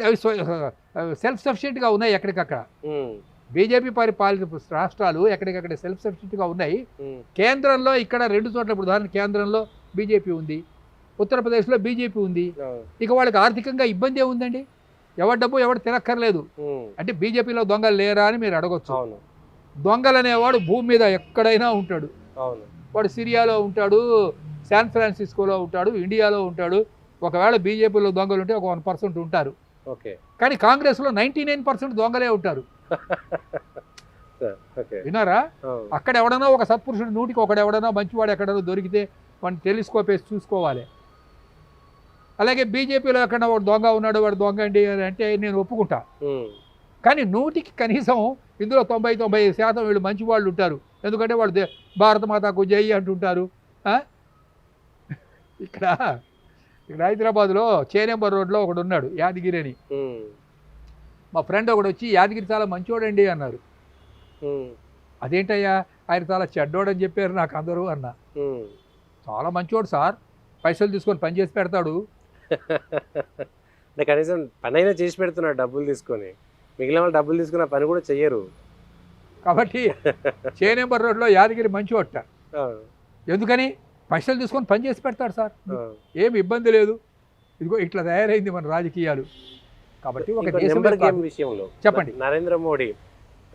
సెల్ఫ్ సఫిషియెంట్గా ఉన్నాయి ఎక్కడికక్కడ. బీజేపీ పాలిత రాష్ట్రాలు ఎక్కడికక్కడ సెల్ఫ్ సఫిషియెంట్గా ఉన్నాయి. కేంద్రంలో ఇక్కడ 2 చోట్ల, ఇప్పుడు ఉదాహరణ కేంద్రంలో బీజేపీ ఉంది, ఉత్తరప్రదేశ్లో బీజేపీ ఉంది. ఇక వాళ్ళకి ఆర్థికంగా ఇబ్బంది ఏముందండి? ఎవరి డబ్బు ఎవరు తినక్కర్లేదు. అంటే బీజేపీలో దొంగలు లేరా అని మీరు అడగొచ్చు. దొంగలు అనేవాడు భూమి మీద ఎక్కడైనా ఉంటాడు. వాడు సిరియాలో ఉంటాడు, శాన్ ఫ్రాన్సిస్కోలో ఉంటాడు, ఇండియాలో ఉంటాడు. ఒకవేళ బీజేపీలో దొంగలు ఉంటే ఒక 1% ఉంటారు. కానీ కాంగ్రెస్లో 99% దొంగలే ఉంటారు. విన్నారా? అక్కడ ఎవడన్నా ఒక సత్పురుషుడు 100కి ఒకడు ఎవడన్నా మంచివాడు ఎక్కడన్నా దొరికితే వాడిని టెలిస్కోప్ వేసి చూసుకోవాలి. అలాగే బీజేపీలో ఎక్కడ వాడు దొంగ ఉన్నాడు, వాడు దొంగ అండి అని అంటే నేను ఒప్పుకుంటా. కానీ 100కి కనీసం ఇందులో 90-95% వీళ్ళు మంచి వాళ్ళు ఉంటారు. ఎందుకంటే వాళ్ళు భారత మాతకు జై అంటుంటారు. ఇక్కడ హైదరాబాద్లో చేనేంబర్ రోడ్లో ఒకడు ఉన్నాడు, యాదగిరి అని. మా ఫ్రెండ్ ఒకడు వచ్చి యాదగిరి చాలా మంచివాడండి అన్నారు. అదేంటయ్యా, ఆయన చాలా చెడ్డోడని చెప్పారు నాకు అందరూ అన్నా. చాలా మంచివాడు సార్, పైసలు తీసుకొని పని చేసి పెడతాడు. కనీసం పని అయినా చేసి పెడుతున్నాడు డబ్బులు తీసుకొని. మిగిలిన వాళ్ళు డబ్బులు తీసుకున్న పని కూడా చెయ్యరు. కాబట్టి చేనేంబర్ రోడ్లో యాదగిరి మంచివాట. ఎందుకని? పైసలు తీసుకొని పని చేసి పెడతాడు సార్, ఏమి ఇబ్బంది లేదు. ఇదిగో ఇట్లా తయారైంది మన రాజకీయాలు. కాబట్టి ఒక విషయంలో చెప్పండి. నరేంద్ర మోడీ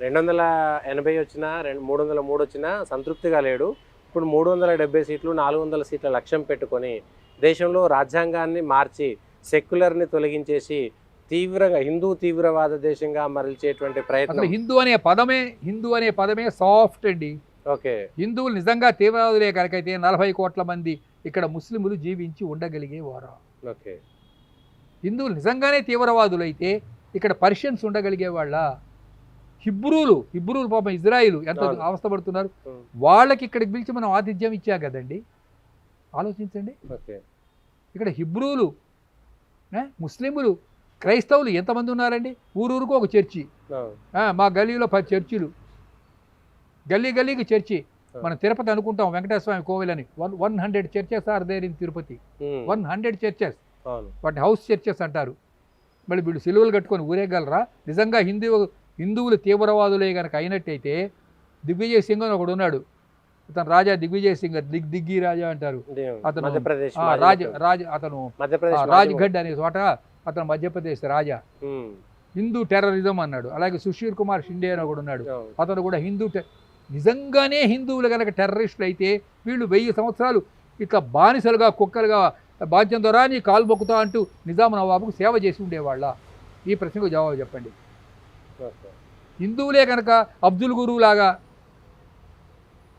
280 వచ్చినా 303 వచ్చినా సంతృప్తిగా లేడు. ఇప్పుడు 370 సీట్లు 400 సీట్ల లక్ష్యం పెట్టుకొని దేశంలో రాజ్యాంగాన్ని మార్చి సెక్యులర్ని తొలగించేసి తీవ్రంగా హిందూ తీవ్రవాద దేశంగా మరల్చేటువంటి ప్రయత్నం. హిందూ అనే పదమే సాఫ్ట్ అండి. ఓకే. హిందువులు నిజంగా తీవ్రవాదులే కనుకైతే 40 కోట్ల మంది ఇక్కడ ముస్లింలు జీవించి ఉండగలిగేవారా? ఓకే. హిందువులు నిజంగానే తీవ్రవాదులు అయితే ఇక్కడ పర్షియన్స్ ఉండగలిగేవాళ్ళ? హిబ్రూలు పాపం ఇజ్రాయిల్ ఎంత అవస్థపడుతున్నారు. వాళ్ళకి ఇక్కడికి పిలిచి మనం ఆతిథ్యం ఇచ్చా కదండి. ఆలోచించండి. ఇక్కడ హిబ్రూలు, ముస్లింలు, క్రైస్తవులు ఎంతమంది ఉన్నారండి? ఊరూరుకు ఒక చర్చి. మా గల్లీలో 10 చర్చిలు, గల్లీకి చర్చి. మనం తిరుపతి అనుకుంటాం వెంకటేశ్వర స్వామి కోవిల్ అని. 100 churches are there in Tirupati. 100 churches, వాటిని హౌస్ చర్చెస్ అంటారు. మళ్ళీ వీళ్ళు సిలువలు కట్టుకొని ఊరేగలరా? నిజంగా హిందువులు తీవ్రవాదులే కనుక అయినట్టయితే దిగ్విజయ్ సింగ్ అని ఒకడు ఉన్నాడు. అతను రాజా దిగ్విజయ్ సింగ్, దిగ్గి రాజా అంటారు. అతను అతను రాజ్గఢ్ అనే చోట అతను మధ్యప్రదేశ్ రాజా. హిందూ టెర్రరిజం అన్నాడు. అలాగే సుశీర్ కుమార్ షిండే అని ఒకడు ఉన్నాడు, అతను కూడా నిజంగానే హిందువులు కనుక టెర్రరిస్టులు అయితే వీళ్ళు 1000 సంవత్సరాలు ఇట్లా బానిసలుగా కుక్కలుగా బాధ్యం ద్వారా నీ కాలు మొక్కుతా అంటూ నిజాం నవాబుకు సేవ చేసి ఉండేవాళ్ళ? ఈ ప్రశ్నకు జవాబు చెప్పండి. హిందువులే కనుక అబ్దుల్ గురు లాగా,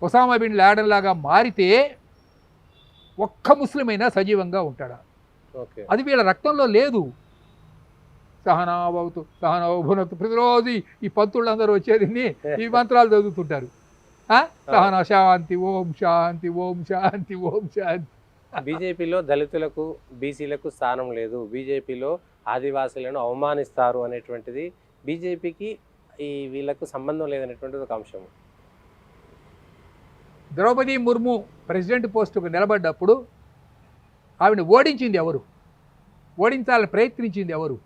ఒసామా బిన్ లాడెన్ లాగా మారితే ఒక్క ముస్లిం అయినా సజీవంగా ఉంటాడా? అది వీళ్ళ రక్తంలో లేదు. సహనావతు సహనవభునతు ప్రతిరోజు ఈ పంతుళ్ళందరూ వచ్చేది ఈ మంత్రాలు చదువుతుంటారు. సహన శాంతి ఓం శాంతి ఓం శాంతి ఓం శాంతి. బీజేపీలో దళితులకు బీసీలకు స్థానం లేదు, బీజేపీలో ఆదివాసీలను అవమానిస్తారు అనేటువంటిది బీజేపీకి వీళ్ళకు సంబంధం లేదనేటువంటిది ఒక అంశం. ద్రౌపది ముర్ము ప్రెసిడెంట్ పోస్టుకు నిలబడ్డప్పుడు ఆవిడ ఓడించింది ఎవరు? ఓడించాలని ప్రయత్నించింది ఎవరు?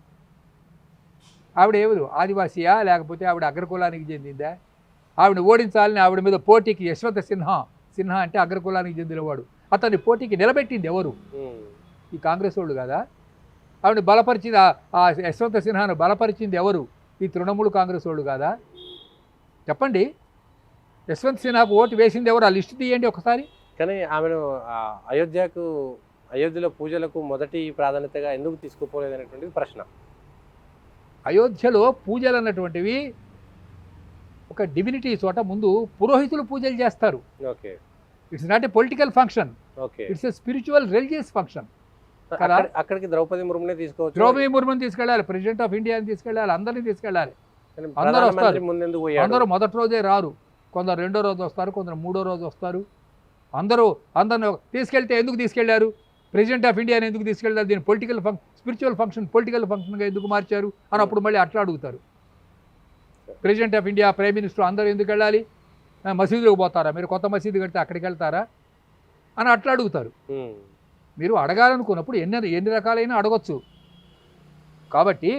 ఆవిడ ఎవరు? ఆదివాసీయా లేకపోతే ఆవిడ అగ్రకులానికి చెందిందా? ఆవిడ ఓడించాలని ఆవిడ మీద పోటీకి యశ్వంత్ సిన్హా అంటే అగ్రకులానికి చెందినవాడు, అతన్ని పోటీకి నిలబెట్టింది ఎవరు? ఈ కాంగ్రెస్ వాళ్ళు కదా. ఆవిడ బలపరిచింది, ఆ యశ్వంత్ సిన్హాను బలపరిచింది ఎవరు? ఈ తృణమూల్ కాంగ్రెస్ వాళ్ళు కాదా? చెప్పండి. యశ్వంత్ సిన్హాకు ఓటు వేసింది ఎవరు? ఆ లిస్టు తీయండి ఒకసారి. కానీ ఆమెను అయోధ్యలో పూజలకు మొదటి ప్రాధాన్యతగా ఎందుకు తీసుకుపోలేదు అనేటువంటిది ప్రశ్న. అయోధ్యలో పూజలు అన్నటువంటివి ఒక డివినిటీ చోట ముందు పురోహితులు పూజలు చేస్తారు. Okay. It's not a political function, okay. It's a spiritual religious function. అక్కడికి ద్రౌపది ముర్మునే తీసుకోవచ్చు. ద్రౌపది ముర్ముని తీసుకెళ్ళాలి, ప్రెసిడెంట్ ఆఫ్ ఇండియాని తీసుకెళ్ళాలి, అందరినీ తీసుకెళ్ళాలి. అందరూ వస్తారు. అందరూ మొదటి రోజే రారు, కొందరు రెండో రోజు వస్తారు, కొందరు మూడో రోజు వస్తారు. అందరిని తీసుకెళ్తే ఎందుకు తీసుకెళ్లారు? ప్రెసిడెంట్ ఆఫ్ ఇండియాని ఎందుకు తీసుకెళ్లారు? దీన్ని పొలిటికల్ స్పిరిచువల్ ఫంక్షన్ పొలిటికల్ ఫంక్షన్గా ఎందుకు మార్చారు అని అప్పుడు మళ్ళీ అట్లా అడుగుతారు. President of India, prime minister అందరూ ఎందుకు వెళ్ళాలి? మసీదులకు పోతారా? మీరు కొత్త మసీదు కడితే అక్కడికి వెళ్తారా అని అట్లా అడుగుతారు. మీరు అడగాలనుకున్నప్పుడు ఎన్ని రకాలైన అడగొచ్చు. కాబట్టి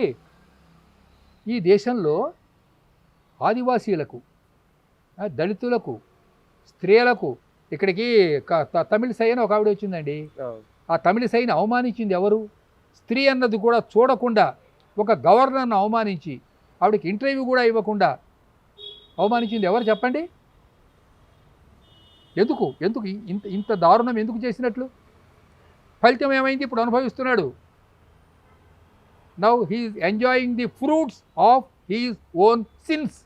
ఈ దేశంలో ఆదివాసీలకు, దళితులకు, స్త్రీలకు ఇక్కడికి తమిళ సై అని ఒక ఆవిడ వచ్చిందండి. ఆ తమిళ సైని అవమానించింది ఎవరు? స్త్రీ అన్నది కూడా చూడకుండా ఒక గవర్నర్ను అవమానించి ఆవిడకి ఇంటర్వ్యూ కూడా ఇవ్వకుండా అవమానించింది ఎవరు చెప్పండి? ఎందుకు ఇంత దారుణం ఎందుకు చేసినట్లు? ఫలితం ఏమైంది? ఇప్పుడు అనుభవిస్తున్నాడు. Now he's enjoying the fruits of his own sins.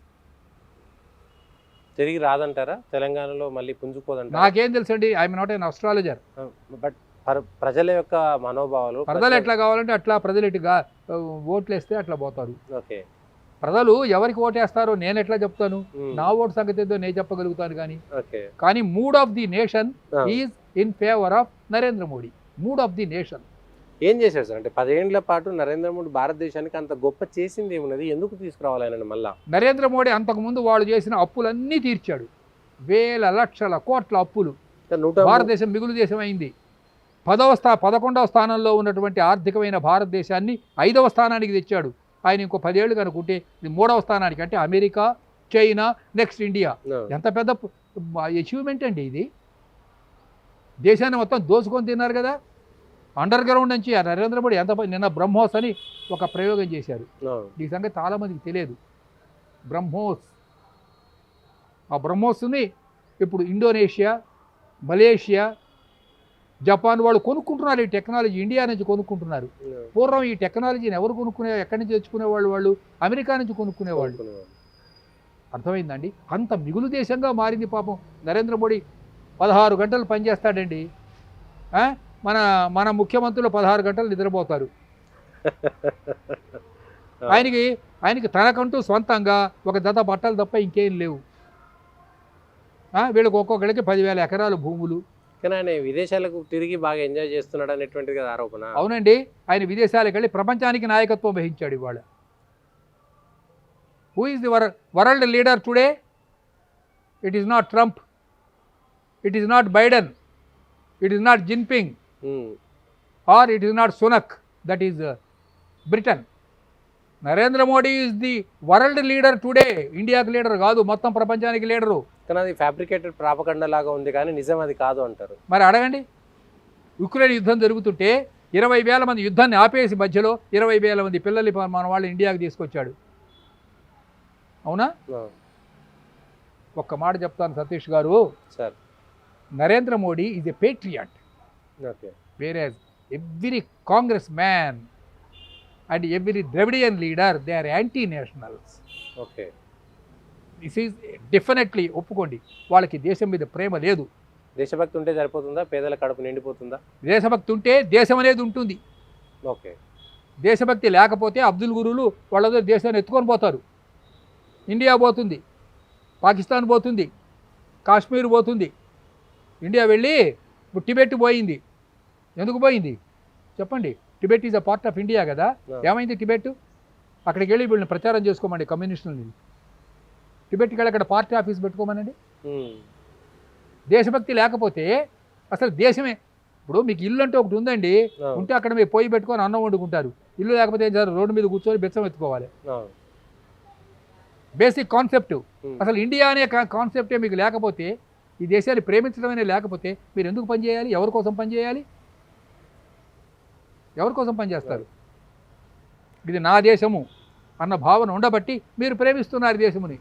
తిరిగి రాదంటారా? తెలంగాణలో మళ్ళీ పుంజుకోదంటారా? నాకేం తెలుసండి, I'm not an astrologer. But ప్రజల యొక్క మనోభావాలు, ప్రజలు ఎట్లా కావాలంటే అట్లా, ప్రజలు ఎటుగా ఓట్లు వేస్తే అట్లా పోతారు. ఓకే. ప్రజలు ఎవరికి ఓటేస్తారో నేను ఎట్లా చెప్తాను? నా ఓటు సంగతి ఏదో నేను చెప్పగలుగుతాను. కానీ mood of the nation is in favour of Narendra Modi. Mood of the nation. ఏం చేశారు సార్? అంటే 10 ఏళ్ల పాటు నరేంద్ర మోడీ భారతదేశానికి అంత గొప్ప చేసింది ఏమున్నది? ఎందుకు తీసుకురావాలి ఆయన మళ్ళా? నరేంద్ర మోడీ అంతకుముందు వాళ్ళు చేసిన అప్పులన్నీ తీర్చాడు. వేల లక్షల కోట్ల అప్పులు. భారతదేశం మిగులు దేశం అయింది. 11వ స్థానంలో ఉన్నటువంటి ఆర్థికమైన భారతదేశాన్ని 5వ స్థానానికి తెచ్చాడు. ఆయన ఇంకో 10 ఏళ్ళు కనుకుంటే ఇది 3వ స్థానానికి, అంటే అమెరికా, చైనా, నెక్స్ట్ ఇండియా. ఎంత పెద్ద అచీవ్మెంట్ అండి ఇది. దేశాన్ని మొత్తం దోచుకొని తిన్నారు కదా. అండర్ గ్రౌండ్ నుంచి నరేంద్ర మోడీ నిన్న బ్రహ్మోస్ అని ఒక ప్రయోగం చేశారు. ఈ సంగతి చాలామందికి తెలియదు. బ్రహ్మోస్, ఆ బ్రహ్మోస్ని ఇప్పుడు ఇండోనేషియా, మలేషియా, జపాన్ వాళ్ళు కొనుక్కుంటున్నారు. ఈ టెక్నాలజీ ఇండియా నుంచి కొనుక్కుంటున్నారు. పూర్వం ఈ టెక్నాలజీని ఎవరు ఎక్కడి నుంచి తెచ్చుకునేవాళ్ళు? వాళ్ళు అమెరికా నుంచి కొనుక్కునేవాళ్ళు. అర్థమైందండి? అంత మిగులు దేశంగా మారింది. పాపం నరేంద్ర మోడీ 16 గంటలు పనిచేస్తాడండి. మన ముఖ్యమంత్రులు 16 గంటలు నిద్రపోతారు. ఆయనకి తనకంటూ సొంతంగా ఒక జత బట్టలు తప్ప ఇంకేం లేవు. వీళ్ళకి ఒక్కొక్కడికి 10,000 ఎకరాలు భూములు. కానీ ఆయన విదేశాలకు తిరిగి బాగా ఎంజాయ్ చేస్తున్నాడు అనేటువంటిది కదా ఆరోపణ. అవునండి, ఆయన విదేశాలకు వెళ్ళి ప్రపంచానికి నాయకత్వం వహించాడు. ఇవాళ who is the world leader today? It is not Trump, it is not Biden, it is not Jinping, or it is not Sunak, that is Britain. Narendra Modi is the world leader today. ఇండియాకి లీడర్ కాదు, మొత్తం ప్రపంచానికి లీడరు. కానీ అది ఫ్యాబ్రికేటెడ్ ప్రాపగండా లాగా ఉంది, కానీ నిజం అది కాదు అంటారు. మరి అడగండి. యుక్రెయిన్ యుద్ధం జరుగుతుంటే 20,000 మంది యుద్ధాన్ని ఆపేసి మధ్యలో 20,000 మంది పిల్లల్ని మన వాళ్ళు ఇండియాకి తీసుకొచ్చాడు. అవునా? ఒక్క మాట చెప్తాను సతీష్ గారు. Sir, Narendra Modi is a Patriot. Okay. whereas every congressman and every Dravidian leader, they are anti-nationals. Okay. This is definitely ఒప్పుకోండి, వాళ్ళకి దేశం మీద ప్రేమ లేదు. దేశభక్తి ఉంటే సరిపోతుందా? పేదల కడుపు నిండిపోతుందా? దేశభక్తి ఉంటే దేశం అనేది ఉంటుంది. ఓకే. దేశభక్తి లేకపోతే అబ్దుల్ గురువులు వాళ్ళ దేశాన్ని ఎత్తుకొని పోతారు. ఇండియా పోతుంది, పాకిస్తాన్ పోతుంది, కాశ్మీర్ పోతుంది. ఇండియా వెళ్ళి ఇప్పుడు టిబెట్ పోయింది. ఎందుకు పోయింది చెప్పండి? Tibet is a part of India కదా. ఏమైంది టిబెట్? అక్కడికి వెళ్ళి వీళ్ళని ప్రచారం చేసుకోమండి కమ్యూనిస్టులని. టిబెట్కి వెళ్ళి అక్కడ పార్టీ ఆఫీస్ పెట్టుకోమనండి. దేశభక్తి లేకపోతే అసలు దేశమే. ఇప్పుడు మీకు ఇల్లు అంటే ఒకటి ఉందండి, ఉంటే అక్కడ మీరు పొయ్యి పెట్టుకొని అన్నం వండుకుంటారు. ఇల్లు లేకపోతే ఏం చేస్తారు? రోడ్డు మీద కూర్చొని బెచ్చం ఎత్తుకోవాలి. Basic concept. అసలు ఇండియా అనే కాన్సెప్టే మీకు లేకపోతే, ఈ దేశాన్ని ప్రేమించడం అనేది లేకపోతే మీరు ఎందుకు పనిచేయాలి? ఎవరి కోసం పనిచేయాలి? ఎవరి కోసం పనిచేస్తారు? ఇది నా దేశము అన్న భావన ఉండబట్టి మీరు ప్రేమిస్తున్నారు ఈ దేశముని.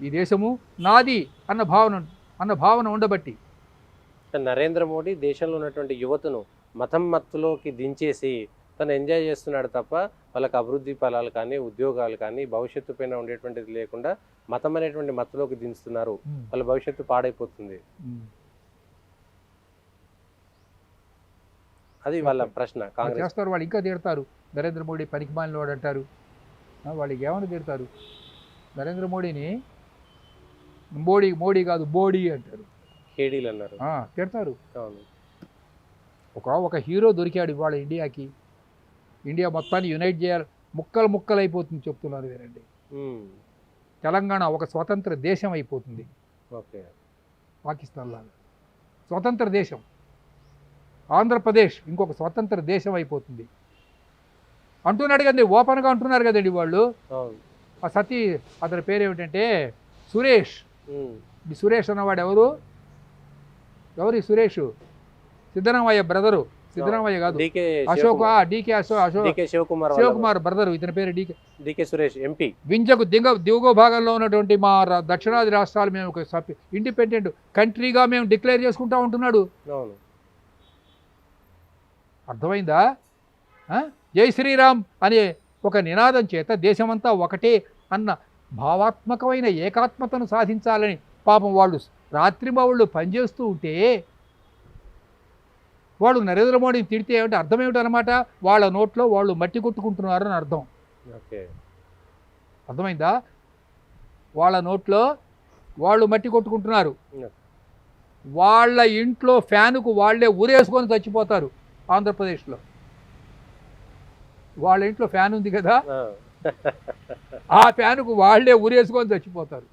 ఈ దేశము నాది అన్న భావన ఉండబట్టి. నరేంద్ర మోడీ దేశంలో ఉన్నటువంటి యువతను మతం మత్తులోకి దించేసి తను ఎంజాయ్ చేస్తున్నాడు తప్ప వాళ్ళకి అభివృద్ధి ఫలాలు కానీ ఉద్యోగాలు కానీ భవిష్యత్తు పైన ఉండేటువంటిది లేకుండా మతం అనేటువంటి మత్తులోకి దించుతున్నారు. వాళ్ళ భవిష్యత్తు పాడైపోతుంది. అది వాళ్ళ ప్రశ్న. కాంగ్రెస్ చేస్తారు వాళ్ళు, ఇంకా తిడతారు నరేంద్ర మోడీ పనికిమాలిన వాడు అంటారు. వాళ్ళకి ఏమని తిడతారు నరేంద్ర మోడీని? మోడీ కాదు బోడీ అంటారు, కేడీలు అన్నారు, తిడతారు. అవును. ఒక హీరో దొరికాడు ఇవాళ ఇండియాకి. ఇండియా మొత్తాన్ని యునైట్ చేయాలి, ముక్కలు అయిపోతుంది చెప్తున్నారు. వేరండి, తెలంగాణ ఒక స్వతంత్ర దేశం అయిపోతుంది. ఓకే, పాకిస్తాన్ లాగా స్వతంత్ర దేశం. ఆంధ్రప్రదేశ్ ఇంకొక స్వతంత్ర దేశం అయిపోతుంది అంటున్నాడు కదండి, ఓపెన్గా అంటున్నారు కదండి వాళ్ళు. ఆ అతని పేరు ఏమిటంటే సురేష్. ఈ సురేష్ అన్నవాడు ఎవరు ఈ సురేష్? సిద్ధరామయ్య బ్రదరు. సిద్ధరామయ్య కాదు, అశోక్, డికే శివకుమార్ బ్రదరు. ఇతని పేరు డికే సురేష్, ఎంపీ. వింజకు దిగువ భాగంలో ఉన్నటువంటి మా దక్షిణాది రాష్ట్రాలు మేము ఒక ఇండిపెండెంట్ కంట్రీగా మేము డిక్లేర్ చేసుకుంటా ఉంటున్నాడు. అర్థమైందా? జై శ్రీరామ్ అనే ఒక నినాదం చేత దేశమంతా ఒకటే అన్న భావాత్మకమైన ఏకాత్మతను సాధించాలని పాపం వాళ్ళు రాత్రింబవళ్ళు పనిచేస్తూ ఉంటే వాళ్ళు నరేంద్ర మోడీని తిడితే ఏమిటి అర్థం ఏమిటనమాట? వాళ్ళ నోట్లో వాళ్ళు మట్టి కొట్టుకుంటున్నారు అని అర్థం. అర్థమైందా? వాళ్ళ నోట్లో వాళ్ళు మట్టి కొట్టుకుంటున్నారు. వాళ్ళ ఇంట్లో ఫ్యానుకు వాళ్ళే ఊరేసుకొని చచ్చిపోతారు. ఆంధ్రప్రదేశ్లో వాళ్ళ ఇంట్లో ఫ్యాన్ ఉంది కదా, ఆ ఫ్యానుకు వాళ్ళే ఊరేసుకొని చచ్చిపోతారు.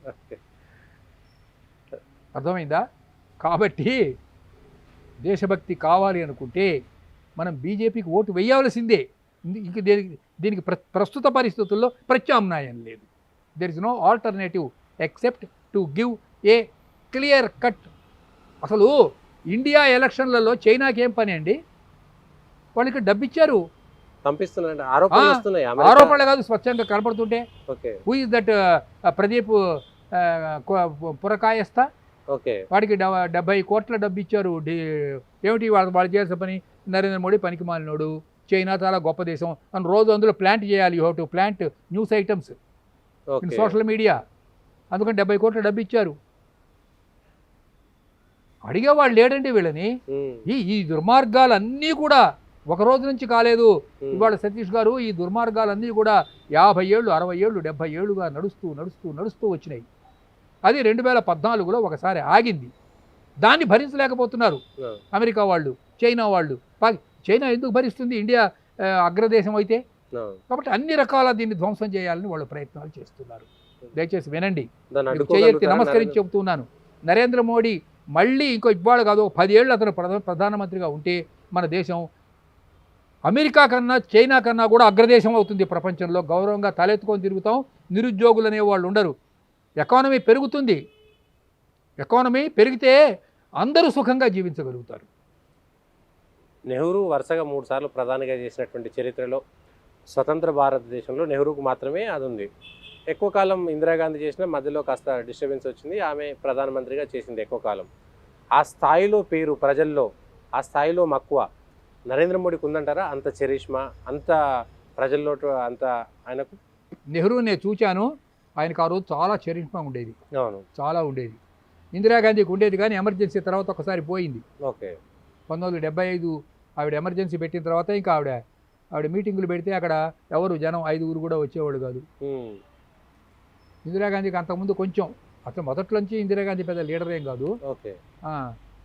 అర్థమైందా? కాబట్టి దేశభక్తి కావాలి అనుకుంటే మనం బీజేపీకి ఓటు వేయవలసిందే. ఇంక దీనికి ప్రస్తుత పరిస్థితుల్లో ప్రత్యామ్నాయం లేదు. There is no alternative except to give a clear cut. అసలు ఇండియా ఎలక్షన్లలో చైనాకి ఏం పని అండి? వాళ్ళకి డబ్బిచ్చారు, ఆరోపణలు కాదు స్వచ్ఛంగా కనపడుతుంటే. Who is that Pradeep Purkayastha? వాడికి 70 కోట్ల డబ్బు ఇచ్చారు. ఏమిటి వాళ్ళు చేసే పని? నరేంద్ర మోడీ పనికి మాలినోడు, చైనా చాలా గొప్ప దేశం అని రోజు అందులో ప్లాంట్ చేయాలి. You have to plant news items in social media. అందుకని 70 కోట్ల డబ్బు ఇచ్చారు. అడిగేవాళ్ళు లేడండి వీళ్ళని. ఈ దుర్మార్గాలన్నీ కూడా ఒక రోజు నుంచి కాలేదు. ఇవాళ సతీష్ గారు, ఈ దుర్మార్గాలన్నీ కూడా 50 ఏళ్ళు 60 ఏళ్ళు 70 ఏళ్ళుగా నడుస్తూ వచ్చినాయి. అది 2014లో ఒకసారి ఆగింది. దాన్ని భరించలేకపోతున్నారు అమెరికా వాళ్ళు, చైనా వాళ్ళు. చైనా ఎందుకు భరిస్తుంది? ఇండియా అగ్రదేశం అయితే. కాబట్టి అన్ని రకాల దీన్ని ధ్వంసం చేయాలని వాళ్ళు ప్రయత్నాలు చేస్తున్నారు. దయచేసి వినండి, చేయెత్తి నమస్కరించి చెబుతున్నాను. నరేంద్ర మోడీ మళ్ళీ ఇవాళ కాదు 10 ఏళ్ళు అతను ప్రధానమంత్రిగా ఉంటే మన దేశం అమెరికా కన్నా చైనా కన్నా కూడా అగ్రదేశం అవుతుంది ప్రపంచంలో. గౌరవంగా తలెత్తుకొని తిరుగుతాం. నిరుద్యోగులు అనేవాళ్ళు ఉండరు. ఎకానమీ పెరుగుతుంది. ఎకానమీ పెరిగితే అందరూ సుఖంగా జీవించగలుగుతారు. నెహ్రూ వరుసగా 3 సార్లు ప్రధానిగా చేసినటువంటి చరిత్రలో స్వతంత్ర భారతదేశంలో నెహ్రూకు మాత్రమే అది ఉంది. ఎక్కువ కాలం ఇందిరాగాంధీ చేసిన మధ్యలో కాస్త డిస్టర్బెన్స్ వచ్చింది. ఆమె ప్రధానమంత్రిగా చేసింది ఎక్కువ కాలం. ఆ స్థాయిలో పేరు ప్రజల్లో, ఆ స్థాయిలో మక్కువ నరేంద్ర మోడీకి ఉందంటారా? అంత చరిష్మా, అంత ప్రజల్లో అంత ఆయనకు? నెహ్రూ నేను చూచాను, ఆయనకు ఆ రోజు చాలా చరిష్మా ఉండేది. అవును, చాలా ఉండేది. ఇందిరాగాంధీకి ఉండేది కానీ ఎమర్జెన్సీ తర్వాత ఒకసారి పోయింది. ఓకే, 1975 ఆవిడ ఎమర్జెన్సీ పెట్టిన తర్వాత ఇంకా ఆవిడ మీటింగులు పెడితే అక్కడ ఎవరు జనం 5 కూడా వచ్చేవాళ్ళు కాదు. ఇందిరాగాంధీకి అంతకుముందు కొంచెం, అసలు మొదట్లోంచి ఇందిరాగాంధీ పెద్ద లీడర్ ఏం కాదు.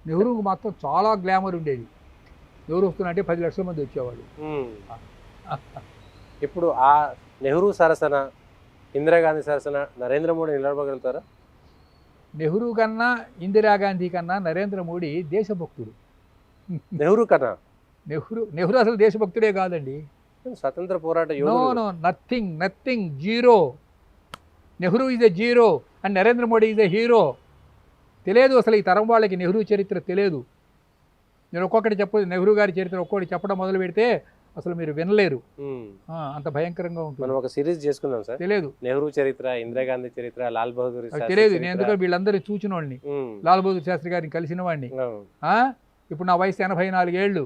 నెహ్రూకు మాత్రం చాలా గ్లామర్ ఉండేది. ఎవరు వస్తున్నట్టే 10 లక్షల మంది వచ్చేవాళ్ళు. ఇప్పుడు ఆ నెహ్రూ సరసన ఇందిరాగాంధీ సరసన నరేంద్ర మోడీ నిలబడగలుగుతారా? నెహ్రూ కన్నా ఇందిరాగాంధీ కన్నా నరేంద్ర మోడీ దేశభక్తుడు. నెహ్రూ కన్నా నెహ్రూ అసలు దేశభక్తుడే కాదండి. స్వతంత్ర పోరాట no nothing zero. Nehru is a zero and Narendra Modi is a hero. తెలియదు అసలు ఈ తరం వాళ్ళకి నెహ్రూ చరిత్ర తెలియదు. నేను ఒక్కొక్కటి నెహ్రూ గారి చరిత్ర ఒక్కొక్కటి చెప్పడం మొదలు పెడితే అసలు మీరు వినలేరు. ఉమ్. అంత భయంకరంగా ఉంటుంది. మనం ఒక సిరీస్ చేసుకుందాం సార్. తెలియదు, నెహ్రూ చరిత్ర, ఇందిరాగాంధీ చరిత్ర, లాల్ బహదూర్ అది శాస్త్రి తెలియదు. నేను చరిత్ర. ఎందుకంటే వీళ్ళందరూ చూచిన వాడిని, ఉమ్. లాల్ బహదూర్ శాస్త్రి గారిని కలిసిన వాడిని. అవును. ఇప్పుడు నా వయసు 84 ఏళ్ళు.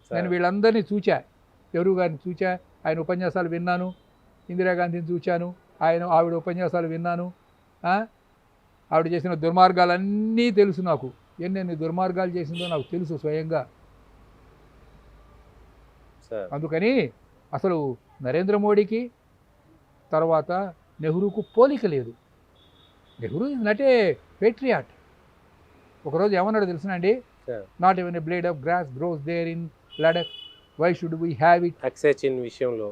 సార్. నేను వీళ్ళందరినీ చూచా. నెహ్రూ గారిని చూచా, ఆయన ఉపన్యాసాలు విన్నాను. ఇందిరాగాంధీని చూచాను, ఆవిడ ఉపన్యాసాలు విన్నాను. ఆవిడ చేసిన దుర్మార్గాలన్నీ తెలుసు నాకు. ఎన్నెన్ని దుర్మార్గాలు చేసిందో నాకు తెలుసు స్వయంగా. సార్. అందుకని అసలు నరేంద్ర మోడీకి తర్వాత నెహ్రూకు పోలిక లేదు. Nehru is not a patriot. ఒకరోజు ఏమన్నాడు తెలుసునండి, sir. Not even a blade of grass grows there in Ladakh, why should we have it. Aksai Chin విషయంలో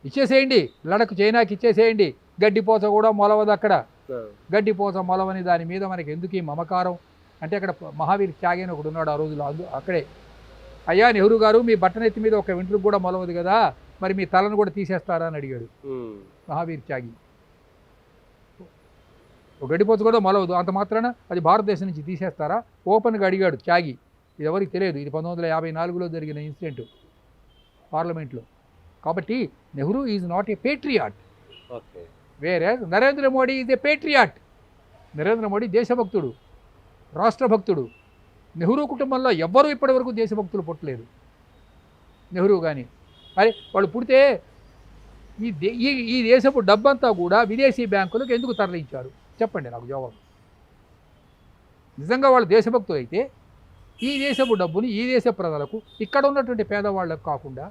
ఇచ్చేసేయండి, లడక్ చైనాకి ఇచ్చేసేయండి, గడ్డిపోచ కూడా మొలవదు అక్కడ. ఆ. గడ్డిపోచ మొలవని దాని మీద మనకి ఎందుకు ఈ మమకారం అంటే, అక్కడ మహావీర్ త్యాగి అని ఒకడు ఉన్నాడు ఆ రోజులో. అక్కడే, అయ్యా నెహ్రూ గారు, మీ బట్టనెత్తి మీద ఒక వెంట్రుకు కూడా మొలవదు కదా, మరి మీ తలను కూడా తీసేస్తారా అని అడిగాడు ఉమ్. మహావీర్ త్యాగి. ఒక గడ్డిపోచ కూడా మొలవదు, అంత మాత్రాన అది భారతదేశం నుంచి తీసేస్తారా? ఓపెన్గా అడిగాడు త్యాగి. ఇది ఎవరికి తెలియదు, ఇది 1954లో జరిగిన ఇన్సిడెంట్ పార్లమెంట్లో. కాబట్టి Nehru is not a patriot, okay. వేరే Narendra Modi is a patriot. Narendra Modi దేశభక్తుడు, రాష్ట్రభక్తుడు. నెహ్రూ కుటుంబంలో ఎవ్వరూ ఇప్పటివరకు దేశభక్తులు పుట్టలేదు. నెహ్రూ కానీ అరే వాళ్ళు పుడితే ఈ దేశపు డబ్బంతా కూడా విదేశీ బ్యాంకులకు ఎందుకు తరలించారు చెప్పండి నాకు జవాబు. నిజంగా వాళ్ళు దేశభక్తులు అయితే ఈ దేశపు డబ్బుని ఈ దేశ ప్రజలకు, ఇక్కడ ఉన్నటువంటి పేదవాళ్ళకు కాకుండా,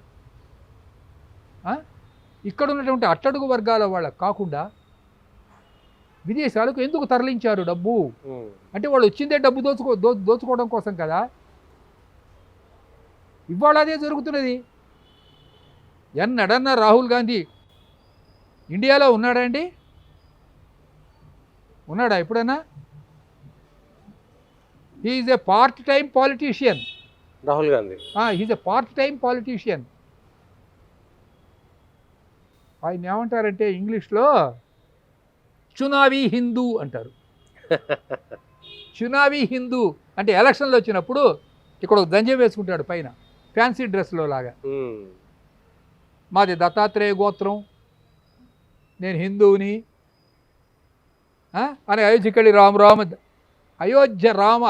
ఇక్కడ ఉన్నటువంటి అట్టడుగు వర్గాల వాళ్ళకు కాకుండా విదేశాలకు ఎందుకు తరలించారు డబ్బు? అంటే వాళ్ళు వచ్చిందే డబ్బు దోచుకోవడం కోసం కదా. ఇవాళ అదే జరుగుతున్నది. ఎన్నడన్నా రాహుల్ గాంధీ ఇండియాలో ఉన్నాడా అండి? ఉన్నాడా ఎప్పుడన్నా? He's a part time politician. Rahul Gandhi he's a part time politician. ఆయన ఏమంటారంటే ఇంగ్లీష్లో చునావీ హిందూ అంటారు. చునావీ హిందూ అంటే ఎలక్షన్లు వచ్చినప్పుడు ఇక్కడ ఒక దంజం వేసుకుంటాడు పైన, ఫ్యాన్సీ డ్రెస్లో లాగా. మాది దత్తాత్రేయ గోత్రం, నేను హిందువుని అని అయోధ్యకి వెళ్ళి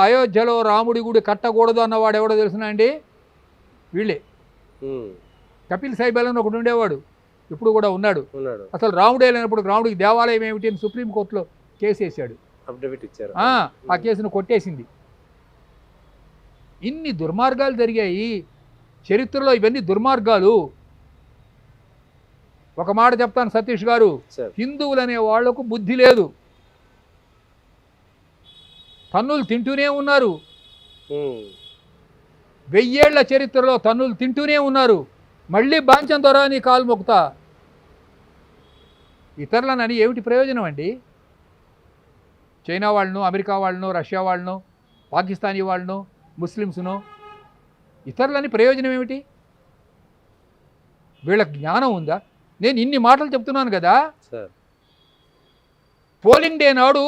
అయోధ్యలో రాముడి గుడి కట్టకూడదు అన్నవాడు ఎవడో తెలుసునా అండి? వీళ్ళే. కపిల్ సైబల్ అని ఒకడు ఉండేవాడు, ఇప్పుడు కూడా ఉన్నాడు. అసలు రాముడే లేనప్పుడు రాముడికి దేవాలయం ఏమిటి అని సుప్రీంకోర్టులో కేసు వేసాడు. ఆ కేసును కొట్టేసింది. ఇన్ని దుర్మార్గాలు జరిగాయి చరిత్రలో. ఇవన్నీ దుర్మార్గాలు. ఒక మాట చెప్తాను సతీష్ గారు, హిందువులు అనే వాళ్లకు బుద్ధి లేదు. తన్నులు తింటూనే ఉన్నారు. 1000 ఏళ్ల చరిత్రలో తన్నులు తింటూనే ఉన్నారు. మళ్ళీ బాంచం దొర అని కాలు మొక్కుతా. ఇతరులనని ఏమిటి ప్రయోజనం అండి? చైనా వాళ్ళను, అమెరికా వాళ్ళను, రష్యా వాళ్ళను, పాకిస్తానీ వాళ్ళను, ముస్లిమ్స్ను ఇతరులని ప్రయోజనం ఏమిటి? వీళ్ళకి జ్ఞానం ఉందా? నేను ఇన్ని మాటలు చెప్తున్నాను కదా. పోలింగ్ డే నాడు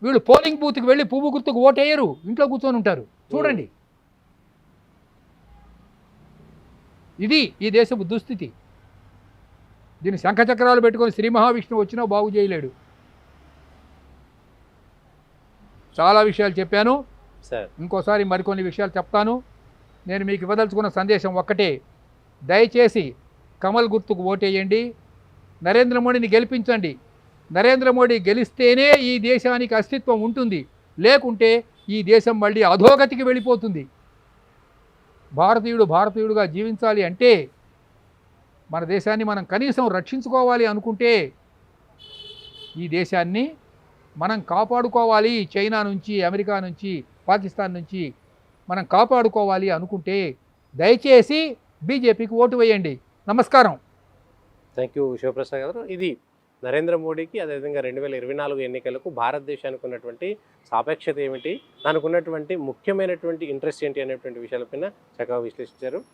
వీళ్ళు పోలింగ్ బూత్కి వెళ్ళి పువ్వు గుర్తుకు ఓటేయరు, ఇంట్లో కూర్చొని ఉంటారు. చూడండి, ఇది ఈ దేశపు దుస్థితి. దీన్ని శంఖచక్రాలు పెట్టుకొని శ్రీ మహావిష్ణువు వచ్చినా బాగు చేయలేడు. చాలా విషయాలు చెప్పాను, ఇంకోసారి మరికొన్ని విషయాలు చెప్తాను. నేను మీకు ఇవ్వదలుచుకున్న సందేశం ఒక్కటే, దయచేసి కమల్ గుర్తుకు ఓటేయండి, నరేంద్ర మోడీని గెలిపించండి. నరేంద్ర మోడీ గెలిస్తేనే ఈ దేశానికి అస్తిత్వం ఉంటుంది, లేకుంటే ఈ దేశం మళ్ళీ అధోగతికి వెళ్ళిపోతుంది. భారతీయుడుగా జీవించాలి అంటే, మన దేశాన్ని మనం కనీసం రక్షించుకోవాలి అనుకుంటే, ఈ దేశాన్ని మనం కాపాడుకోవాలి. చైనా నుంచి, అమెరికా నుంచి, పాకిస్తాన్ నుంచి మనం కాపాడుకోవాలి అనుకుంటే దయచేసి బీజేపీకి ఓటు వేయండి. నమస్కారం. థ్యాంక్ యూ శివప్రసాద్ గారు. ఇది నరేంద్ర మోడీకి, అదేవిధంగా 2024 ఎన్నికలకు భారతదేశానికి ఉన్నటువంటి సాపేక్షత ఏమిటి, దానికి ఉన్నటువంటి ముఖ్యమైనటువంటి ఇంట్రెస్ట్ ఏంటి అనేటువంటి విషయాలపైన చక్కగా విశ్లేషించారు.